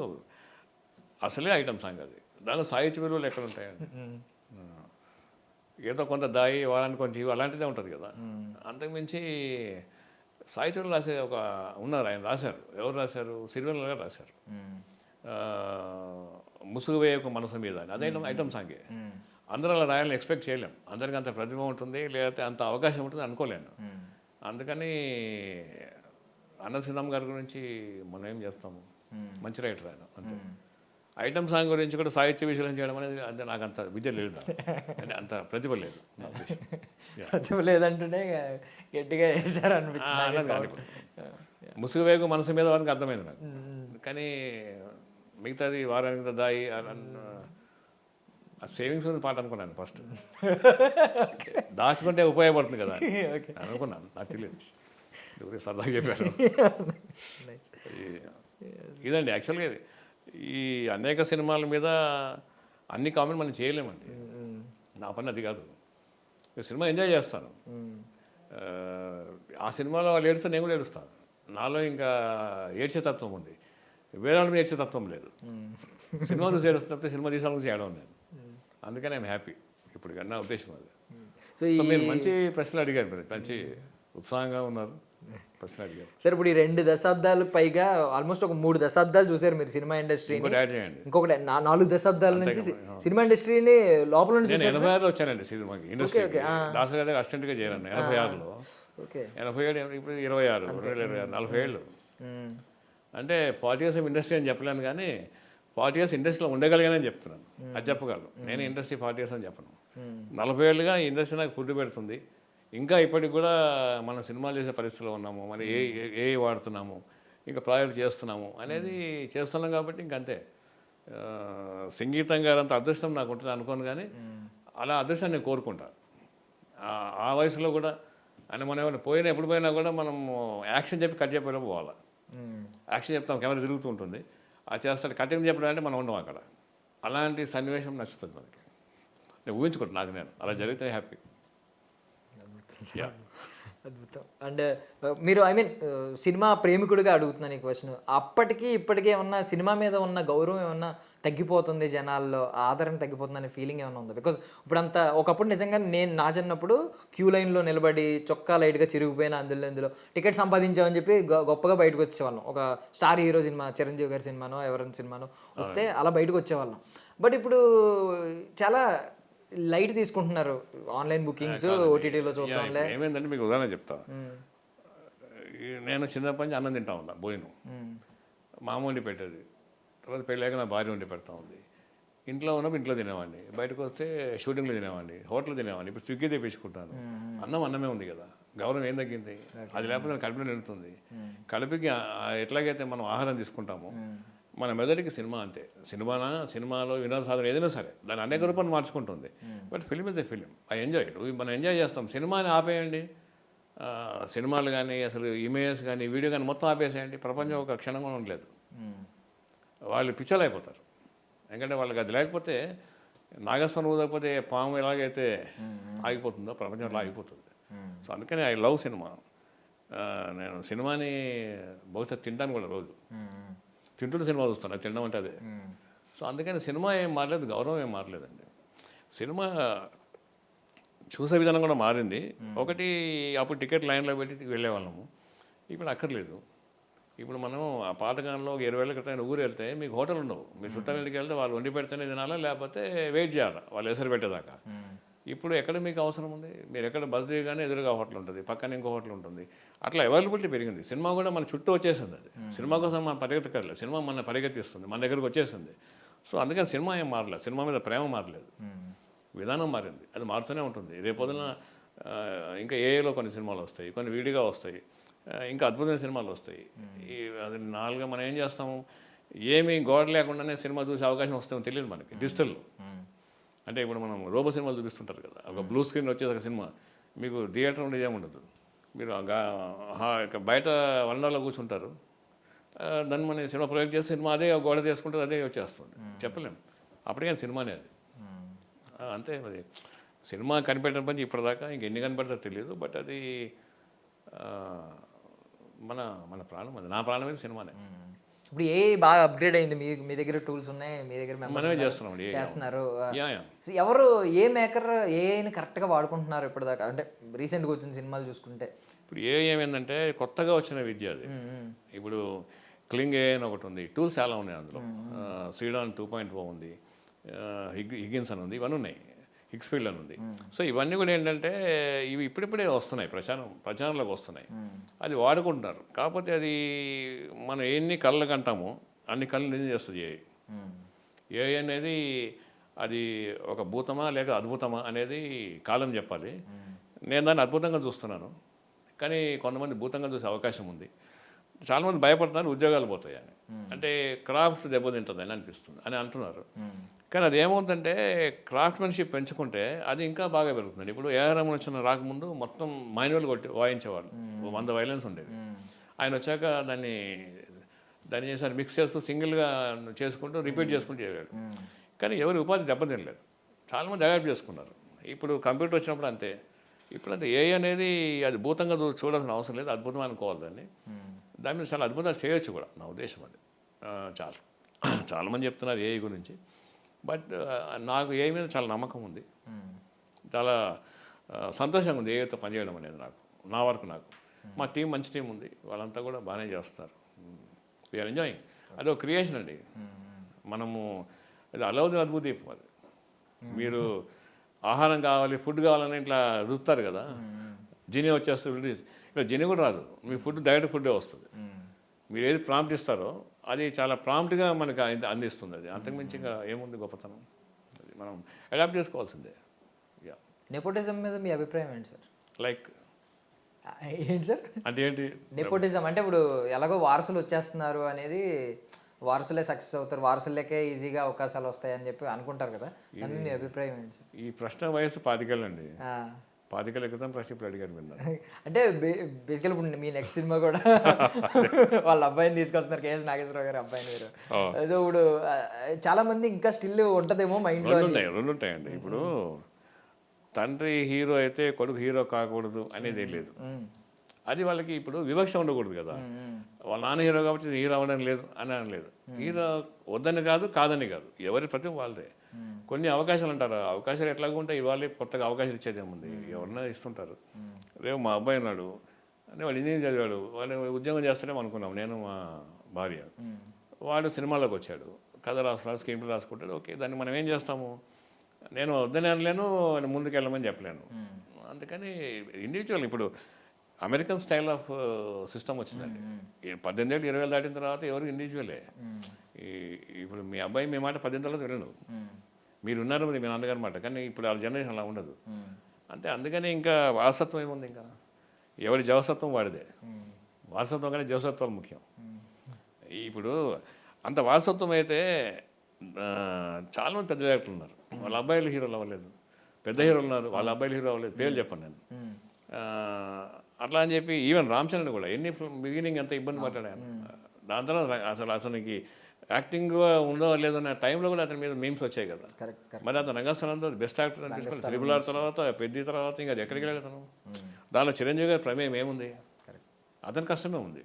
అసలే ఐటమ్ సాంగ్, అది దానిలో సాహిత్య విలువలు ఎక్కడ ఉంటాయండి? ఏదో కొంత దాయి, వారానికి కొంచెం అలాంటిదే ఉంటుంది కదా. అంతకుమించి సాహిత్యం రాసే ఉన్నారు, ఆయన రాశారు. ఎవరు రాశారు? సిరివెన్నెల గారు రాశారు, ముసుగు వేయ ఒక మనసు మీద అని. అదే ఐటమ్ సాంగే. అందరూ అలా రాయాలని ఎక్స్పెక్ట్ చేయలేం, అందరికీ అంత ప్రతిభ ఉంటుంది లేకపోతే అంత అవకాశం ఉంటుంది అనుకోలేను. అందుకని అనంత్ శ్రీరామ్ గారి గురించి మనం ఏం చేస్తాము, మంచి రైటర్ ఆయన అంతే. ఐటమ్ సాంగ్ గురించి కూడా సాహిత్య విశ్లేషణ చేయడం అనేది అంటే నాకు అంత విద్య లేదు, అంటే అంత ప్రతిభ లేదు. ప్రతిభ లేదంటేనే గట్టిగా వేసారు అనిపించింది. ముసుగు వేగు మనసు మీద వారికి అర్థమైంది నాకు. కానీ మిగతాది వారానికి దాయి ఆ సేవింగ్స్ పాట అనుకున్నాను ఫస్ట్, దాచుకుంటే ఉపయోగపడుతుంది కదా అనుకున్నాను. నాకు తెలియదు, సరదాగా చెప్పారు. ఇదండి యాక్చువల్గా ఇది. ఈ అనేక సినిమాల మీద అన్ని కామెంట్ మనం చేయలేమండి, నా పని అది కాదు. సినిమా ఎంజాయ్ చేస్తాను, ఆ సినిమాలో వాళ్ళు ఏడుస్తే నేను కూడా ఏడుస్తాను. నాలో ఇంకా ఏడ్చేతత్వం ఉంది, వేరే వాళ్ళ మీద ఏడ్చేతత్వం లేదు. సినిమా చూసి ఏడుస్తే తప్పితే సినిమా తీసాల నుంచి ఏడవం నేను. అందుకని ఐఎమ్ హ్యాపీ ఇప్పుడు, నా ఉద్దేశం అది. సో సో మీరు మంచి ప్రశ్నలు అడిగారు, మీరు మంచి ఉత్సాహంగా ఉన్నారు, ప్రశ్నలు అడిగారు. సార్ ఇప్పుడు ఈ 2 దశాబ్దాలు పైగా ఆల్మోస్ట్ ఒక 3 దశాబ్దాలు చూసారు మీరు సినిమా ఇండస్ట్రీని. ఇంకోటి యాడ్ చేయండి, ఇంకొకటి 4 దశాబ్దాల నుంచి సినిమా ఇండస్ట్రీని లోపల నుంచి నేను 86లో వచ్చానండి సినిమాకి, ఇండస్ట్రీకి. దాసరి గారి అసిస్టెంట్గా చేరాను 86లో. ఓకే 87 ఇప్పుడు 26 2026 40 ఏళ్ళు. అంటే 40 years ఇండస్ట్రీ అని చెప్పలేను, కానీ 40 years ఇండస్ట్రీలో ఉండగలిగానని చెప్తున్నాను, అది చెప్పగలను. నేను ఇండస్ట్రీ 40 years అని చెప్పను. 40 ఏళ్ళుగా ఈ ఇండస్ట్రీ నాకు ఫుడ్ పెడుతుంది. ఇంకా ఇప్పటికి కూడా మనం సినిమాలు చేసే పరిస్థితిలో ఉన్నాము, మరి ఏ వాడుతున్నాము, ఇంకా ప్రాజెక్ట్ చేస్తున్నాము అనేది చేస్తున్నాం కాబట్టి ఇంకంతే. సంగీతం గారు అంత అదృష్టం నాకు ఉంటుంది అనుకోను, కానీ అలా అదృష్టాన్ని నేను కోరుకుంటాను. ఆ వయసులో కూడా అని మనం ఏమైనా పోయినా ఎప్పుడు పోయినా కూడా మనం యాక్షన్ చెప్పి కట్ చెప్పేలా పోవాలి. యాక్షన్ చెప్తాం, కెమెరా తిరుగుతూ ఉంటుంది, అది చేస్తాడు. కటింగ్ చెప్పడం అంటే మనం ఉండం అక్కడ. అలాంటి సన్నివేశం నచ్చుతుంది మనకి. నేను ఊహించుకుంటాను, నాకు నేను అలా జరిగితే హ్యాపీ. అద్భుతం. అండ్ మీరు సినిమా ప్రేమికుడిగా అడుగుతున్నాను ఈ క్వశ్చన్. అప్పటికి ఇప్పటికీ ఏమన్నా సినిమా మీద ఉన్న గౌరవం ఏమన్నా తగ్గిపోతుంది, జనాల్లో ఆదరణ తగ్గిపోతుంది అనే ఫీలింగ్ ఏమైనా ఉందా? బికాజ్ ఇప్పుడంతా ఒకప్పుడు నిజంగా నా చిన్నప్పుడు క్యూ లైన్లో నిలబడి చొక్కా లైట్గా చిరిగిపోయిన అందులో టికెట్ సంపాదించామని చెప్పి గొప్పగా బయటకు వచ్చేవాళ్ళం. ఒక స్టార్ హీరో సినిమా, చిరంజీవి గారి సినిమానో ఎవరైనా సినిమానో వస్తే అలా బయటకు వచ్చేవాళ్ళం. బట్ ఇప్పుడు చాలా లైట్ తీసుకుంటున్నారు, ఆన్లైన్ బుకింగ్స్, ఓటీటీలో చూద్దాంలే. ఏమైందంటే మీకు ఉదాహరణ చెప్తా. నేను చిన్నప్పటి నుంచి అన్నం తింటా ఉన్నా, భోజనం మా అమ్మ వండి పెట్టేది. తర్వాత పెళ్ళాక నా భార్య వండి పెడతా ఉంది. ఇంట్లో ఉన్నప్పుడు ఇంట్లో తినేవాడిని, బయటకు వస్తే షూటింగ్లో తినేవాడిని, హోటల్లో తినేవాడిని. ఇప్పుడు స్విగ్గీ తెప్పించుకుంటాను. అన్నమే ఉంది కదా, గౌరవం ఏం తగ్గింది? అది లేకపోతే కడుపులో నిలుతుంది. కడుపుకి ఎట్లాగైతే మనం ఆహారం తీసుకుంటామో మన మెదడుకి సినిమా అంతే. సినిమాలో వినోద సాధన ఏదైనా సరే దాన్ని అనేక రూపాయలు మార్చుకుంటుంది. But film is a film, I enjoy it. మనం ఎంజాయ్ చేస్తాం. సినిమాని ఆపేయండి, సినిమాలు కానీ అసలు ఇమేజెస్ కానీ వీడియో కానీ మొత్తం ఆపేసేయండి, ప్రపంచం ఒక క్షణం కూడా ఉండలేదు. వాళ్ళు పిచ్చలు అయిపోతారు. ఎందుకంటే వాళ్ళకి అది లేకపోతే, నాగస్వరం ఊదకపోతే పాము ఎలాగైతే ఆగిపోతుందో ప్రపంచం అలా ఆగిపోతుంది. సో అందుకని ఐ లవ్ సినిమా. నేను సినిమాని బహుశా తింటాను కూడా, రోజు తింటున్న సినిమా చూస్తాను, అది తినడం అంటే అదే. సో అందుకని సినిమా ఏం మారలేదు, గౌరవం ఏం మారలేదండి. సినిమా చూసే విధానం కూడా మారింది. ఒకటి, అప్పుడు టికెట్ లైన్లో పెట్టి వెళ్ళేవాళ్ళము, ఇప్పుడు అక్కర్లేదు. ఇప్పుడు మనం ఆ పాతకాలంలో 20 ఏళ్ళ క్రితం ఊరు వెళ్తే మీకు హోటల్ ఉండవు. మీ చుట్టాలింటికి వెళ్తే వాళ్ళు వండి పెడితేనే తినాలా, లేకపోతే వెయిట్ చేయాలా వాళ్ళు ఎసరు పెట్టేదాకా. ఇప్పుడు ఎక్కడ మీకు అవసరం ఉంది? మీరు ఎక్కడ బస్ దిగగానే ఎదురుగా హోటల్ ఉంటుంది, పక్కన ఇంకో హోటల్ ఉంటుంది. అట్లా అవైలబిలిటీ పెరిగింది. సినిమా కూడా మన చుట్టూ వచ్చేసింది. అది సినిమా కోసం మనం పరిగెత్తక్కర్లేదు, సినిమా మన పరిగెత్తిస్తుంది, మన దగ్గరకు వచ్చేసింది. సో అందుకని సినిమా ఏం మారలేదు, సినిమా మీద ప్రేమ మారలేదు, విధానం మారింది. అది మారుతూనే ఉంటుంది. రేపొద్దున ఇంకా ఏఏలో కొన్ని సినిమాలు వస్తాయి, కొన్ని విడిగా వస్తాయి, ఇంకా అద్భుతమైన సినిమాలు వస్తాయి. అది నాలుగుగా మనం ఏం చేస్తాము, ఏమీ గోడ లేకుండానే సినిమా చూసే అవకాశం వస్తుందో తెలియదు మనకి. డిజిటల్లో అంటే ఇప్పుడు మనం రోబో సినిమాలు చూపిస్తుంటారు కదా, ఒక బ్లూ స్క్రీన్ వచ్చేది ఒక సినిమా, మీకు థియేటర్ ఉండేది ఏముండదు. మీరు బయట వరండాలో కూర్చుంటారు, దాన్ని మన సినిమా ప్రొజెక్ట్ చేస్తే సినిమా అదే గోడ తీసుకుంటుంది, అదే వచ్చేస్తుంది. చెప్పలేము, అప్పటికే సినిమానే అది. అంతే. అది సినిమా కనిపెట్టిన పని ఇప్పటిదాకా ఇంకెన్ని కనిపెడతారో తెలియదు. బట్ అది మన ప్రాణం, అది నా ప్రాణం అయితే సినిమానే. ఇప్పుడు ఏ బాగా అప్గ్రేడ్ అయింది, మీ దగ్గర టూల్స్ ఉన్నాయి, మీ దగ్గర మనమే చేస్తున్నారు. ఎవరు ఏ మేకర్ ఏఐని కరెక్ట్గా వాడుకుంటున్నారు ఇప్పటిదాకా? అంటే రీసెంట్గా వచ్చిన సినిమాలు చూసుకుంటే ఇప్పుడు ఏమైందంటే కొత్తగా వచ్చిన విద్య అది. ఇప్పుడు క్లింగ్ ఏ అని ఒకటి ఉంది, టూల్స్ చాలా ఉన్నాయి అందులో. సీడాన్ 2.0 ఉంది, హిగిన్స్ అని ఉంది, ఇవన్నీ ఉన్నాయి, హిగ్స్ఫీల్డ్ అని ఉంది. సో ఇవన్నీ కూడా ఏంటంటే ఇవి ఇప్పుడిప్పుడే వస్తున్నాయి, ప్రచారంలోకి వస్తున్నాయి, అది వాడుకుంటున్నారు. కాకపోతే అది మనం ఎన్ని కళ్ళకు అంటామో అన్ని కళ్ళు నిజం చేస్తుంది ఏఐ. ఏఐ అనేది అది ఒక భూతమా లేక అద్భుతమా అనేది కాలం చెప్పాలి. నేను దాన్ని అద్భుతంగా చూస్తున్నాను, కానీ కొంతమంది భూతంగా చూసే అవకాశం ఉంది. చాలామంది భయపడుతున్నారు ఉద్యోగాలు పోతాయని, అంటే క్రాఫ్ట్స్ దెబ్బతింటుంది అని అనిపిస్తుంది అని అంటున్నారు. కానీ అది ఏమవుతుందంటే క్రాఫ్ట్మెన్షిప్ పెంచుకుంటే అది ఇంకా బాగా పెరుగుతుంది. ఇప్పుడు ఏఆర్ రెహమాన్ వచ్చిన రాకముందు మొత్తం మాన్యువల్ కొట్టి వాయించేవాళ్ళు, 100 వైలెన్స్ ఉండేది. ఆయన వచ్చాక దాన్ని చేశారు, మిక్స్ చేస్తూ సింగిల్గా చేసుకుంటూ రిపీట్ చేసుకుంటూ చేయగలరు. కానీ ఎవరి ఉపాధి దెబ్బతినలేదు, చాలామంది అడాప్ట్ చేసుకున్నారు. ఇప్పుడు కంప్యూటర్ వచ్చినప్పుడు అంతే. ఇప్పుడంటే ఏఐ అనేది అది భూతంగా చూడాల్సిన అవసరం లేదు, అద్భుతం అనుకోవాలి దాన్ని. దాని మీద చాలా అద్భుతాలు చేయొచ్చు కూడా, నా ఉద్దేశం అది. చాలా చాలామంది చెప్తున్నారు ఏఐ గురించి, బట్ నాకు ఏఐ మీద చాలా నమ్మకం ఉంది. చాలా సంతోషంగా ఉంది ఏఐతో పనిచేయడం అనేది నాకు, నా వరకు నాకు. మా టీం మంచి టీం ఉంది, వాళ్ళంతా కూడా బాగానే చేస్తారు. We are enjoying. అది ఒక క్రియేషన్ అండి. మనము అది అలౌది అద్భుత దీపం అది. మీరు ఆహారం కావాలి, ఫుడ్ కావాలని ఇట్లా రుస్తారు కదా, జిని వచ్చేస్తుంది. ఇట్లా జిని కూడా రాదు, మీ ఫుడ్ డైరెక్ట్ ఫుడ్డే వస్తుంది. మీరు ఏది ప్రాంప్ట్ ఇస్తారో అది చాలా ప్రాంప్ట్గా మనకు అందిస్తుంది. అది అంతకుమించి ఇంకా ఏముంది గొప్పతనం. అది మనం అడాప్ట్ చేసుకోవాల్సిందే. యా. నెపోటిజం మీద మీ అభిప్రాయం ఏంటి సార్? లైక్ ఏంటి సార్ అంటే ఏంటి? నెపోటిజం అంటే ఇప్పుడు ఎలాగో వారసులు వచ్చేస్తున్నారు అనేది, వారసులే సక్సెస్ అవుతారు, వారసులకే ఈజీగా అవకాశాలు వస్తాయని చెప్పి అనుకుంటారు కదా, దాని మీద మీ అభిప్రాయం ఏంటి సార్? ఈ ప్రశ్న వయసు 25 ఏళ్ళండి. ఆ. 25 ఏళ్ళ క్రితం ప్రశ్న ఇప్పుడు అడిగారు విన్నారు. అంటే బేసికల్ ఇప్పుడు మీ నెక్స్ట్ సినిమా కూడా వాళ్ళ అబ్బాయిని తీసుకొస్తున్నారు, కేఎస్ నాగేశ్వరరావు గారి అబ్బాయిని మీరు. సో ఇప్పుడు చాలా మంది ఇంకా స్టిల్ ఉంటదేమో మైండ్ లో. రెండు ఉంటాయండి. ఇప్పుడు తండ్రి హీరో అయితే కొడుకు హీరో కాకూడదు అనేది ఏం లేదు. అది వాళ్ళకి ఇప్పుడు వివక్ష ఉండకూడదు కదా. వాళ్ళ నాన్న హీరో కాబట్టి హీరో అవ్వడం లేదు అని అనలేదు. హీరో వద్దని కాదు, కాదని కాదు, ఎవరి ప్రతి వాళ్ళదే. కొన్ని అవకాశాలు అంటారు, అవకాశాలు ఎట్లాగో ఉంటాయి, ఇవాళ కొత్తగా అవకాశాలు ఇచ్చేది ఏముంది, ఎవరన్నా ఇస్తుంటారు. రేపు మా అబ్బాయి ఉన్నాడు అని వాడు ఇంజనీరింగ్ చదివాడు, వాడు ఉద్యోగం చేస్తాడేమో అనుకున్నాం నేను మా భార్య. వాడు సినిమాలోకి వచ్చాడు, కథ రాస్తున్నాడు, స్క్రీన్ ప్లే రాసుకుంటాడు. ఓకే, దాన్ని మనం ఏం చేస్తాము, నేను వద్దని అనలేను, ముందుకు వెళ్ళమని చెప్పలేను. అందుకని ఇండివిజువల్ ఇప్పుడు అమెరికన్ స్టైల్ ఆఫ్ సిస్టమ్ వచ్చిందండి. 18 ఏళ్ళు 20 ఏళ్ళు దాటిన తర్వాత ఎవరు ఇండివిజువలే. ఇప్పుడు మీ అబ్బాయి మీ మాట 18 తర్వాత వినడు, మీరు ఉన్నారు మరి మీ నాన్నగారి మాట, కానీ ఇప్పుడు ఆ జనరేషన్ అలా ఉండదు. అంతే. అందుకని ఇంకా వారసత్వం ఏముంది, ఇంకా ఎవరి జవసత్వం వాడిదే. వారసత్వం కానీ జవసత్వాలు ముఖ్యం. ఇప్పుడు అంత వారసత్వం అయితే చాలామంది పెద్ద డైరెక్టర్లు ఉన్నారు, వాళ్ళ అబ్బాయిలు హీరోలు అవ్వలేదు. పెద్ద హీరోలు ఉన్నారు, వాళ్ళ అబ్బాయిలు హీరో అవ్వలేదు. పేర్లు చెప్పండి నేను. అట్లా అని చెప్పి ఈవెన్ రామచంద్రన్ కూడా ఎన్ని బిగినింగ్ ఎంత ఇబ్బంది పడ్డాడు. దాని తర్వాత అసలుకి యాక్టింగ్ ఉందో లేదో అనే టైంలో కూడా అతని మీద మీమ్స్ వచ్చాయి కదా. మరి అతను రంగస్థలంతో బెస్ట్ యాక్టర్ అనిపిస్తుంది. త్రిబుల్ ఆర్ తర్వాత, పెద్ద తర్వాత ఇంకా అది ఎక్కడికి వెళ్ళాడు అతను. దానిలో చిరంజీవి గారి ప్రమేయం ఏముంది, అతని కష్టమే ఉంది.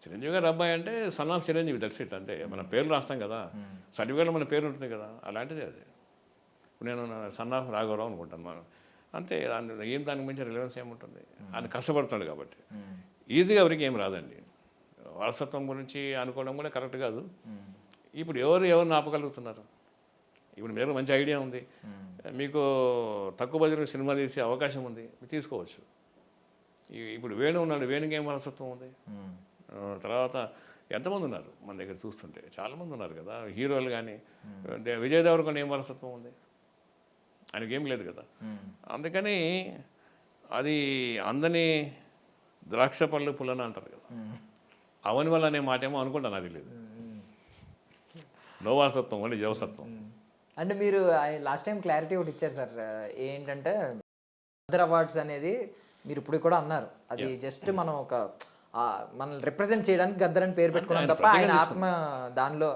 చిరంజీవి గారు అబ్బాయి అంటే son of Chiranjeevi, that's it. అంతే. మన పేర్లు రాస్తాం కదా, సర్టిఫికేట్లో మన పేరు ఉంటుంది కదా, అలాంటిది అది. నేను సన్ ఆఫ్ రాఘవరావు అనుకుంటాను మనం, అంతే. దానికి మించి రిలవెన్స్ ఏముంటుంది, ఆయన కష్టపడుతున్నాడు కాబట్టి. ఈజీగా ఎవరికి ఏం రాదండి. వారసత్వం గురించి అనుకోవడం కూడా కరెక్ట్ కాదు. ఇప్పుడు ఎవరిని ఆపగలుగుతున్నారు? ఇప్పుడు మీరు మంచి ఐడియా ఉంది, మీకు తక్కువ బడ్జెట్ సినిమా తీసే అవకాశం ఉంది, మీరు తీసుకోవచ్చు. ఇప్పుడు వేణు ఉన్నాడు, వేణుకి ఏం వారసత్వం ఉంది? తర్వాత ఎంతమంది ఉన్నారు మన దగ్గర చూస్తుంటే, చాలామంది ఉన్నారు కదా హీరోలు. కానీ విజయ్ దేవరకొండ ఏం వారసత్వం ఉంది? ఆయనకేం లేదు కదా. అందుకని అది అందని ద్రాక్ష పళ్ళు పుల్లన అంటారు కదా, అవని వల్ల అనే మాట ఏమో అనుకుంటాను, అది లేదు. నో వారసత్వం, ఓన్లీ జవసత్వం. అంటే మీరు లాస్ట్ టైం క్లారిటీ ఒకటి ఇచ్చారు సార్, ఏంటంటే అదర్ అవార్డ్స్ అనేది మీరు ఇప్పుడు కూడా అన్నారు, అది జస్ట్ మనం ఒక మనల్ని రిప్రజెంట్ చేయడానికి గద్దర్ అని పేరు పెట్టుకున్నాం తప్ప ఆయన ఆత్మ దానిలో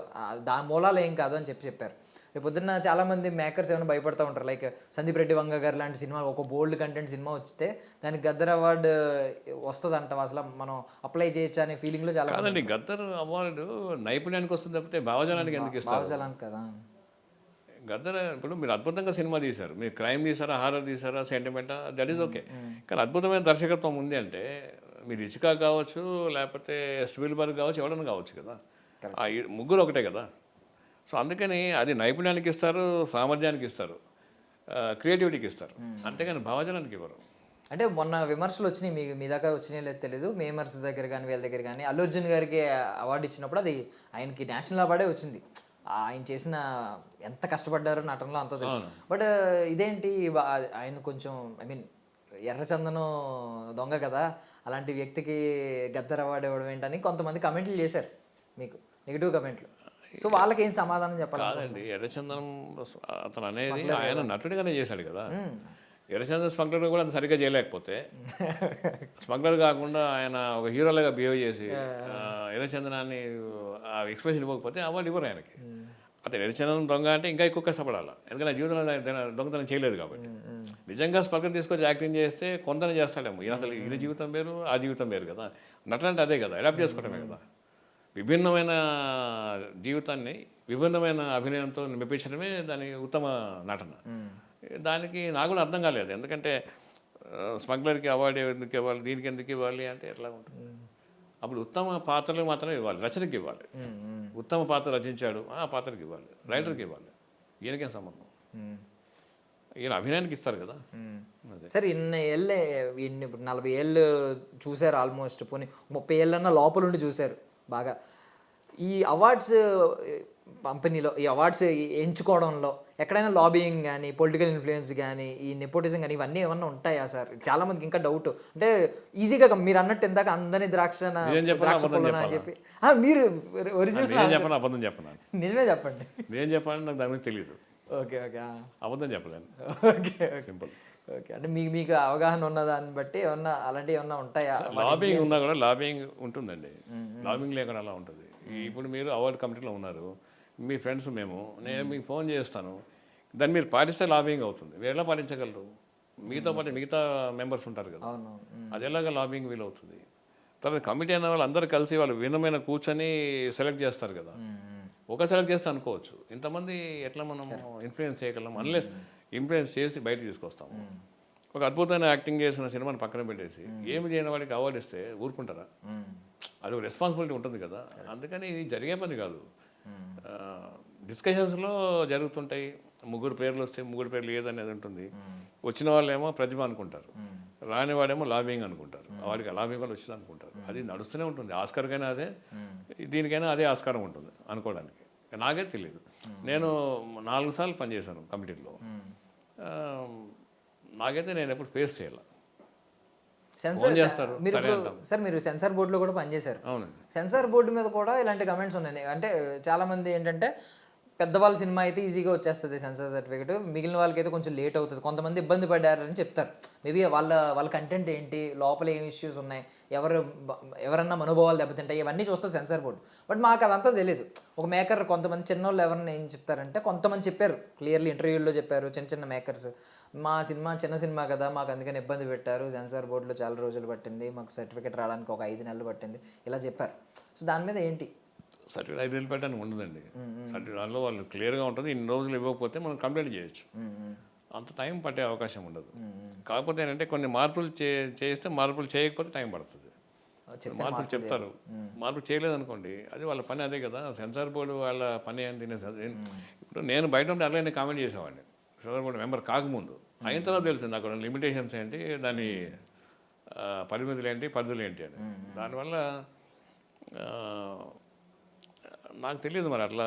దాని మూలాలు ఏం కాదు అని చెప్పారు. రేపు పొద్దున్న చాలా మంది మేకర్స్ ఏమైనా భయపడుతూ ఉంటారు, లైక్ సందీప్ రెడ్డి వంగ గారు లాంటి సినిమా, ఒక బోల్డ్ కంటెంట్ సినిమా వస్తే దానికి గద్దర్ అవార్డు వస్తుంది అంట, అసలు మనం అప్లై చేయొచ్చు అనే ఫీలింగ్లో చాలా. కాదండి, గద్దర్ అవార్డు నైపుణ్యానికి వస్తుంది తప్పితే భావజాలానికి ఎందుకు ఇస్తారు? భావజాలానికి కదా. గద్దర్ ఇప్పుడు మీరు అద్భుతంగా సినిమా తీశారు, మీరు క్రైమ్ తీసారా, హారర్ తీసారా, సెంటిమెంటా, దట్ ఈజ్ ఓకే. కానీ అద్భుతమైన దర్శకత్వం ఉంది అంటే మీరు ఇచికా కావచ్చు, లేకపోతే స్పీల్బర్గ్ కావచ్చు, ఎవడన్నా కావచ్చు కదా, ఆ ముగ్గురు ఒకటే కదా. సో అందుకని అది నైపుణ్యానికి ఇస్తారు, సామర్థ్యానికి ఇస్తారు, క్రియేటివిటీకి ఇస్తారు, అంతేగాని భావజాలానికి ఇవ్వరు. అంటే మొన్న విమర్శలు వచ్చినాయి, మీ దాకా వచ్చినాయి లేదు తెలియదు, మేమర్స్ దగ్గర కానీ వీళ్ళ దగ్గర కానీ, అల్లు అర్జున్ గారికి అవార్డు ఇచ్చినప్పుడు అది ఆయనకి నేషనల్ అవార్డే వచ్చింది. ఆయన చేసిన ఎంత కష్టపడ్డారో నటనలో అంతా తెలుసు. బట్ ఇదేంటి ఆయన కొంచెం ఎర్రచందనం దొంగ కదా, అలాంటి వ్యక్తికి గద్దర్ అవార్డు ఇవ్వడం ఏంటని కొంతమంది కమెంట్లు చేశారు, మీకు నెగిటివ్ కమెంట్లు. సో వాళ్ళకి ఏం సమాధానం చెప్పాలి? కాదండి, ఎర్రచందనం అతను అనేది ఆయన నటుడిగానే చేశాడు కదా. ఎర్రచందనం స్మగ్లర్ కూడా అంత సరిగ్గా చేయలేకపోతే, స్మగ్లర్ కాకుండా ఆయన ఒక హీరోలాగా బిహేవ్ చేసి ఎర్రచందనాన్ని ఆ ఎక్స్ప్రెషన్ ఇవ్వకపోతే అవార్డు ఇవ్వరు ఆయనకి. అతను ఎర్రచందనం దొంగ అంటే ఇంకా ఎక్కువ కష్టపడాలి, ఎందుకంటే జీవితంలో దొంగతనం చేయలేదు కాబట్టి. నిజంగా స్మగ్లర్ తీసుకొచ్చి యాక్టింగ్ చేస్తే కొంతనే చేస్తాడేమో, అసలు ఈయన జీవితం వేరు, ఆ జీవితం వేరు కదా. నటన అంటే అదే కదా, అడాప్ట్ చేసుకోవటమే కదా. విభిన్నమైన జీవితాన్ని విభిన్నమైన అభినయంతో మెప్పించడమే దాని ఉత్తమ నటన. దానికి నాకు కూడా అర్థం కాలేదు. ఎందుకంటే స్మగ్లర్కి అవార్డు ఎందుకు ఇవ్వాలి, దీనికి ఎందుకు ఇవ్వాలి అంటే ఎట్లా ఉంటుంది. అప్పుడు ఉత్తమ పాత్రలు మాత్రమే ఇవ్వాలి, రచనకి ఇవ్వాలి. ఉత్తమ పాత్ర రచించాడు, ఆ పాత్రకి ఇవ్వాలి, రైటర్కి ఇవ్వాలి. ఈయనకేం సంబంధం? ఈయన అభినయానికి ఇస్తారు కదా. అదే సరే ఇన్ని ఇప్పుడు 40 ఏళ్ళు చూశారు ఆల్మోస్ట్, పోనీ 30 ఏళ్ళన్నా లోపల ఉండి చూశారు బాగా. ఈ అవార్డ్స్ పంపిణీలో, ఈ అవార్డ్స్ ఎంచుకోవడంలో ఎక్కడైనా లాబియింగ్ కానీ, పొలిటికల్ ఇన్ఫ్లుయెన్స్ కానీ, ఈ నెపోటిజం కానీ ఇవన్నీ ఏమన్నా ఉంటాయా సార్? చాలా మందికి ఇంకా డౌట్. అంటే ఈజీగా మీరు అన్నట్టు ఇందాక అందని ద్రాక్ష పొలన అని చెప్పి మీరు ఒరిజినల్ నేను చెప్పను, అబద్ధం చెప్పను. నిజమే చెప్పండి. నేను చెప్పాలని నాకు దాని గురించి తెలియదు. ఓకే ఓకే అబద్ధం చెప్పలేను. Okay simple. ఓకే, అంటే మీకు అవగాహన ఉన్న దాన్ని బట్టి ఏమన్నా అలాంటివి ఏమన్నా ఉంటాయా? లాబింగ్ ఉన్నా కూడా లాబింగ్ ఉంటుందండి. లాబింగ్ లేకుండా అలా ఉంటుంది. ఇప్పుడు మీరు అవార్డు కమిటీలో ఉన్నారు, మీ ఫ్రెండ్స్ నేను మీకు ఫోన్ చేస్తాను, దాన్ని మీరు పాటిస్తే లాబింగ్ అవుతుంది. మీరు ఎలా పాటించగలరు? మీతో పాటు మిగతా మెంబర్స్ ఉంటారు కదా, అది ఎలాగ లాబింగ్ వీలు అవుతుంది? తర్వాత కమిటీ అయిన వాళ్ళు అందరూ కలిసి వాళ్ళు వినమైన కూర్చొని సెలెక్ట్ చేస్తారు కదా. ఒక సెలెక్ట్ చేస్తే అనుకోవచ్చు, ఇంతమంది ఎట్లా మనం ఇన్ఫ్లుయెన్స్ చేయగలం? అన్లెస్ ఇన్ఫ్లుయెన్స్ చేసి బయట తీసుకొస్తాము. ఒక అద్భుతమైన యాక్టింగ్ చేసిన సినిమాని పక్కన పెట్టేసి ఏమి చేయని వాడికి అవార్డు ఇస్తే ఊరుకుంటారా? అది ఒక రెస్పాన్సిబిలిటీ ఉంటుంది కదా. అందుకని ఇది జరిగే పని కాదు. డిస్కషన్స్లో జరుగుతుంటాయి. 3 పేర్లు వస్తే 3 పేర్లు ఏదనేది ఉంటుంది. వచ్చిన వాళ్ళేమో ప్రతిభ అనుకుంటారు, రాని వాడేమో లాబింగ్ అనుకుంటారు, వాడికి లాబింగ్ వల్ల వచ్చింది అనుకుంటారు. అది నడుస్తూనే ఉంటుంది. ఆస్కార్కైనా అదే, దీనికైనా అదే ఆస్కారం ఉంటుంది అనుకోవడానికి. నాకే తెలియదు. నేను 4 సార్లు పనిచేశాను కమిటీలో. నాకైతే నేను ఎప్పుడు ఫేస్ చేయాలి. చేస్తారు సార్ మీరు సెన్సార్ బోర్డులో కూడా పనిచేశారు. అవునండి. సెన్సార్ బోర్డు మీద కూడా ఇలాంటి కమెంట్స్ ఉన్నాయి. అంటే చాలామంది ఏంటంటే పెద్దవాళ్ళ సినిమా అయితే ఈజీగా వచ్చేస్తుంది సెన్సార్ సర్టిఫికేట్, మిగిలిన వాళ్ళకైతే కొంచెం లేట్ అవుతుంది, కొంతమంది ఇబ్బంది పడ్డారని చెప్తారు. మేబీ వాళ్ళ కంటెంట్ ఏంటి, లోపల ఏం ఇష్యూస్ ఉన్నాయి, ఎవరన్నా మనోభావాలు దెబ్బతింటాయి, ఇవన్నీ చూస్తారు సెన్సార్ బోర్డు. బట్ మాకు అదంతా తెలియదు. ఒక మేకర్ కొంతమంది చిన్నోళ్ళు ఎవరన్నా ఏం చెప్తారంటే, కొంతమంది చెప్పారు క్లియర్లీ, ఇంటర్వ్యూల్లో చెప్పారు, చిన్న మేకర్స్, మా సినిమా చిన్న సినిమా కదా, మాకు అందుకని ఇబ్బంది పెట్టారు, సెన్సార్ బోర్డులో చాలా రోజులు పట్టింది, మాకు సర్టిఫికేట్ రావడానికి ఒక 5 నెలలు పట్టింది, ఇలా చెప్పారు. సో దాని మీద ఏంటి? సర్టిఫికేట్ 5 నెలలు పెట్టడానికి ఉండదండి. సర్టిఫికేట్ దానిలో వాళ్ళు క్లియర్గా ఉంటుంది, ఇన్ని రోజులు ఇవ్వకపోతే మనం కంప్లైంట్ చేయొచ్చు. అంత టైం పట్టే అవకాశం ఉండదు. కాకపోతే ఏంటంటే కొన్ని మార్పులు చేస్తే, మార్పులు చేయకపోతే టైం పడుతుంది. మార్పులు చెప్తారు, మార్పులు చేయలేదు అనుకోండి, అది వాళ్ళ పని అదే కదా. సెన్సార్ బోర్డు వాళ్ళ పని ఏంటి? ఇప్పుడు నేను బయట ఉంటే అలాగే కామెంట్ చేసేవాడిని, సెన్సార్ బోర్డు మెంబర్ కాకముందు. అయిన తర్వాత తెలిసింది నాకు లిమిటేషన్స్ ఏంటి, దాని పరిమితులు ఏంటి, పరిధులు ఏంటి అని. దానివల్ల నాకు తెలియదు మరి అట్లా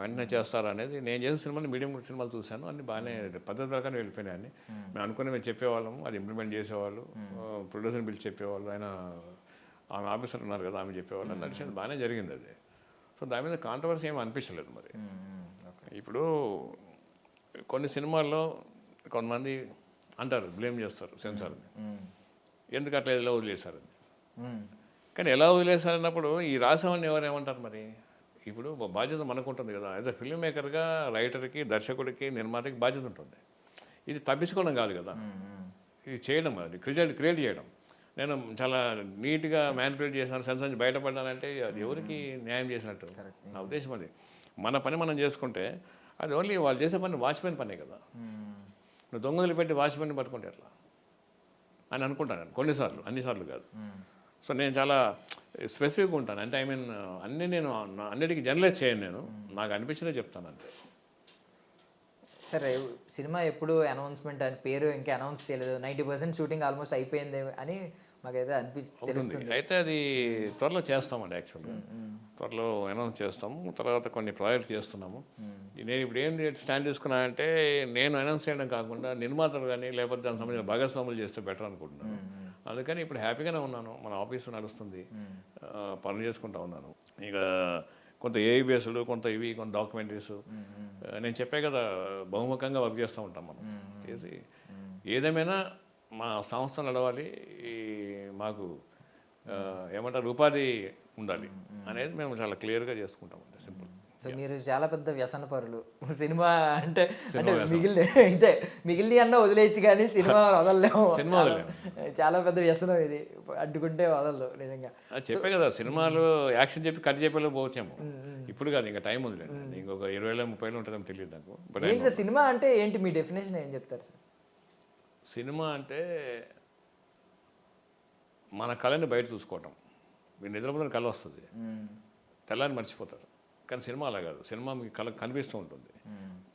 వెంటనే చేస్తారు అనేది. నేను చేసిన సినిమాలు మీడియం సినిమాలు చూశాను, అన్ని బాగానే పద్ధతి ప్రకారం వెళ్ళిపోయినాయని మేము అనుకుని మేము చెప్పేవాళ్ళము, అది ఇంప్లిమెంట్ చేసేవాళ్ళు, ప్రొడ్యూసర్ని పిలిచి చెప్పేవాళ్ళు, ఆమె ఆఫీసర్ ఉన్నారు కదా, ఆమె చెప్పేవాళ్ళు, నడిచేది బాగానే జరిగింది అది. సో దాని మీద కాంట్రవర్సీ ఏమీ అనిపించలేదు. మరి ఇప్పుడు కొన్ని సినిమాల్లో కొంతమంది అంటారు, బ్లేమ్ చేస్తారు సెన్సార్ని, ఎందుకు అట్లా ఎలా వదిలేశారని. కానీ ఎలా వదిలేశారన్నప్పుడు ఈ రాసేవాడిని ఎవరేమంటారు మరి? ఇప్పుడు బాధ్యత మనకు ఉంటుంది కదా, యాజ్ అ ఫిల్మ్ మేకర్గా రైటర్కి, దర్శకుడికి, నిర్మాతకి బాధ్యత ఉంటుంది. ఇది తప్పించుకోవడం కాదు కదా, ఇది చేయడం, అది క్రియేట్ చేయడం. నేను చాలా నీట్గా మ్యానిపులేట్ చేశాను, సెన్స్ నుంచి బయటపడ్డానంటే అది ఎవరికి న్యాయం చేసినట్టు? నా ఉద్దేశం అది. మన పని మనం చేసుకుంటే అది ఓన్లీ వాళ్ళు చేసే పని వాచ్మెన్ పనే కదా. నువ్వు దొంగలు పెట్టి వాచ్మెన్ పట్టుకుంటే ఎట్లా అని అనుకుంటాను నేను కొన్నిసార్లు, అన్నిసార్లు కాదు. సో నేను చాలా స్పెసిఫిక్గా ఉంటాను. అంటే నేను అన్నిటికీ జనరలైజ్ చేయను, నేను నాకు అనిపించినే చెప్తాను అంతే. సరే, సినిమా ఎప్పుడు అనౌన్స్మెంట్ అని పేరు ఇంకా అనౌన్స్ చేయలేదు, 90% షూటింగ్ ఆల్మోస్ట్ అయిపోయింది అని మాకైతే తెలుస్తుంది. అయితే అది త్వరలో చేస్తామండి. యాక్చువల్గా త్వరలో అనౌన్స్ చేస్తాము. తర్వాత కొన్ని ప్రాజెక్ట్స్ చేస్తున్నాము. నేను ఇప్పుడు ఏం స్టాండ్ తీసుకున్నానంటే, నేను అనౌన్స్ చేయడం కాకుండా నిర్మాతలు కానీ లేకపోతే దానికి సంబంధించిన భాగస్వాములు చేస్తే బెటర్ అనుకుంటున్నాను. అందుకని ఇప్పుడు హ్యాపీగానే ఉన్నాను, మన ఆఫీసు నడుస్తుంది, పనులు చేసుకుంటూ ఉన్నాను. ఇక కొంత ఏఐబిఎస్లు, కొంత కొంత డాక్యుమెంటరీస్, నేను చెప్పే కదా, బహుముఖంగా వర్క్ చేస్తూ ఉంటాం మనం. చేసి ఏదేమైనా మా సంస్థ నడవాలి, మాకు ఏమంటారు ఉపాధి ఉండాలి అనేది మేము చాలా క్లియర్గా చేసుకుంటాం, అంతే సింపుల్. సో మీరు చాలా పెద్ద వ్యసన పరులు సినిమా అంటే మిగిలిన అన్న వదిలేయచ్చు కానీ సినిమా వదలలేము. సినిమా చాలా పెద్ద వ్యసనం ఇది, అడ్డుకుంటే వదలదు నిజంగా. చెప్పే కదా సినిమాలు యాక్షన్ చెప్పి కట్ చెప్పేలో పోవచ్చేమో. ఇప్పుడు కాదు, ఇంకా టైం ఉంది, ఇంకొక 20-30 ఉంటుందేమో తెలియదు నాకు. బట్ ఏంటి సార్ సినిమా అంటే ఏంటి, మీ డెఫినేషన్ ఏం చెప్తారు సార్? సినిమా అంటే మన కళని బయట చూసుకోవటం. మీరు నిద్రపోతున్న కళ వస్తుంది, తెల్లని మర్చిపోతారు. కానీ సినిమా అలా కాదు, సినిమా మీకు కళ కనిపిస్తూ ఉంటుంది.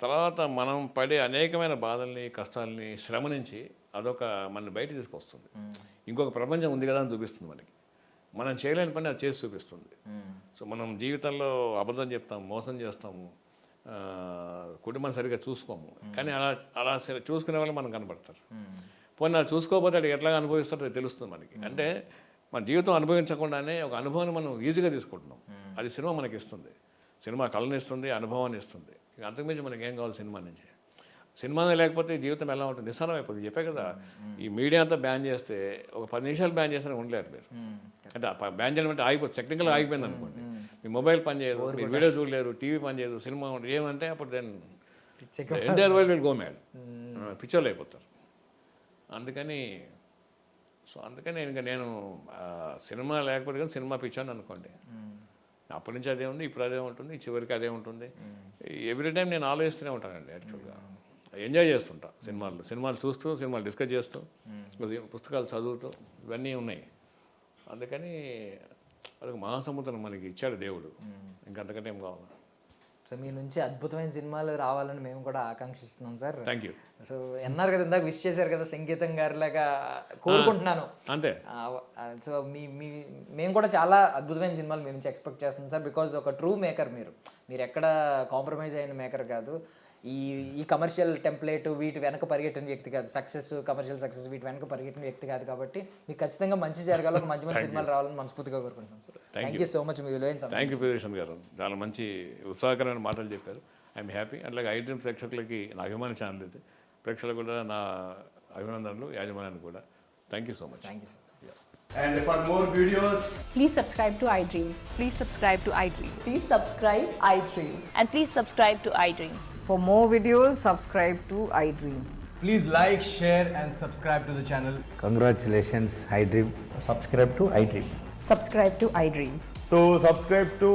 తర్వాత మనం పడే అనేకమైన బాధల్ని, కష్టాలని, శ్రమ నుంచి అదొక మన బయట తీసుకొస్తుంది. ఇంకొక ప్రపంచం ఉంది కదా అని చూపిస్తుంది మనకి. మనం చేయలేని పని అది చేసి చూపిస్తుంది. సో మనం జీవితంలో అబద్ధం చెప్తాము, మోసం చేస్తాము, కుటుంబాన్ని సరిగ్గా చూసుకోము. కానీ అలా అలా చూసుకునే వాళ్ళు మనం కనబడతారు. పోనీ అలా చూసుకోకపోతే అది ఎట్లా అనుభవిస్తారో తెలుస్తుంది మనకి. అంటే మన జీవితం అనుభవించకుండానే ఒక అనుభవాన్ని మనం ఈజీగా తీసుకుంటున్నాం. అది సినిమా మనకి ఇస్తుంది. సినిమా కళను ఇస్తుంది, అనుభవాన్ని ఇస్తుంది. ఇక అంతకుమించి మనకి ఏం కావాలి సినిమా నుంచి? సినిమానే లేకపోతే జీవితం ఎలా ఉంటుంది? నిస్సారం అయిపోతుంది. చెప్పే కదా, ఈ మీడియా అంతా బ్యాన్ చేస్తే ఒక 10 నిమిషాలు బ్యాన్ చేస్తే ఉండలేరు మీరు. అంటే బ్యాన్ చేయడం అంటే ఆగిపోతుంది, టెక్నికల్గా ఆగిపోయింది అనుకోండి. మీ మొబైల్ పని చేయదు, మీ వీడియో చూడలేరు, టీవీ పని చేయదు, సినిమా ఏమంటే అప్పుడు then entire world will go mad, పిక్చర్లు అయిపోతారు. అందుకని ఇంకా నేను సినిమా లేకపోతే కానీ సినిమా పిక్చర్ అనుకోండి. అప్పటి నుంచి అదే ఉంది, ఇప్పుడు అదే ఉంటుంది, చివరికి అదే ఉంటుంది. ఎవ్రీ టైం నేను ఆలోచిస్తూనే ఉంటానండి. యాక్చువల్గా ఎంజాయ్ చేస్తుంటా సినిమాలు చూస్తూ, సినిమాలు డిస్కస్ చేస్తూ, పుస్తకాలు చదువుతూ, ఇవన్నీ ఉన్నాయి. అందుకని అదొక మహాసముద్రం మనకి ఇచ్చాడు దేవుడు, ఇంకంతకంటే ఏం కావాలి. సో మీ నుంచి అద్భుతమైన సినిమాలు రావాలని మేము కూడా ఆకాంక్షిస్తున్నాం సార్. Thank you. సో అన్నారు కదా, ఇందాక విష్ చేశారు కదా, సంగీతం గారిలాగా కోరుకుంటున్నాను. అంతే. సో మేము కూడా చాలా అద్భుతమైన సినిమాలు మీ నుంచి ఎక్స్పెక్ట్ చేస్తున్నాం సార్. బికాజ్ ఒక ట్రూ మేకర్ మీరు ఎక్కడ కాంప్రమైజ్ అయిన మేకర్ కాదు. ఈ కమర్షియల్ టెంప్లెట్ వీటి వెనక పరిగెట్టిన వ్యక్తి కాదు. కమర్షియల్ సక్సెస్ వీటి వెనక పరిగెట్టిన వ్యక్తి కాదు. కాబట్టి మీకు ఖచ్చితంగా మంచి జరగాలి, ఒక మంచి సినిమాలు రావాలని మనస్ఫూర్తిగా కోరుకుంటున్నాను sir. Thank you so much. మీ విలువైన సమయం. థ్యాంక్ యూ ప్రియదర్శన్ గారు, చాలా మంచి ఉత్సాహకరమైన మాటలు చెప్పారు. I'm happy. అట్లాగే ఐడ్రీమ్ ప్రేక్షకులకి నా అభిమాన ఛానల్ ఇది, ప్రేక్షకులకు కూడా నా అభినందనలు, యాజమాన్యానికి కూడా. Thank you so much. Thank you sir. And for more videos, please subscribe to iDream. Please subscribe to iDream. Please subscribe iDream. And please subscribe to iDream. For more videos, subscribe to iDream. please like, share and subscribe to the channel. Congratulations, iDream. Subscribe to iDream. Subscribe to iDream. So subscribe to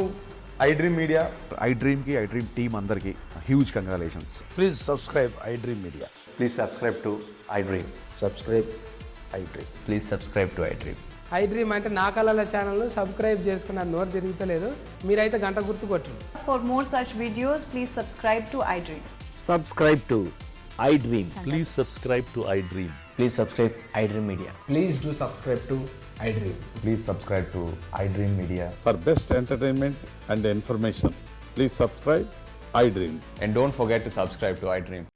iDream Media. iDream ki iDream team andarki huge congratulations. Please subscribe iDream Media. Please subscribe to iDream. Subscribe iDream. Please subscribe to iDream. iDream అంటే నా కళల ఛానల్ను subscribe చేసుకున్న నోరు తిరుగుతలేదు, మీరైతే గంట గుర్తు కొట్టండి. For more such videos, please subscribe to iDream. Subscribe to iDream. Please subscribe to iDream. Please subscribe iDream Media. Please do subscribe to iDream. Please subscribe to iDream Media. For best entertainment and information, please subscribe iDream. And don't forget to subscribe to iDream.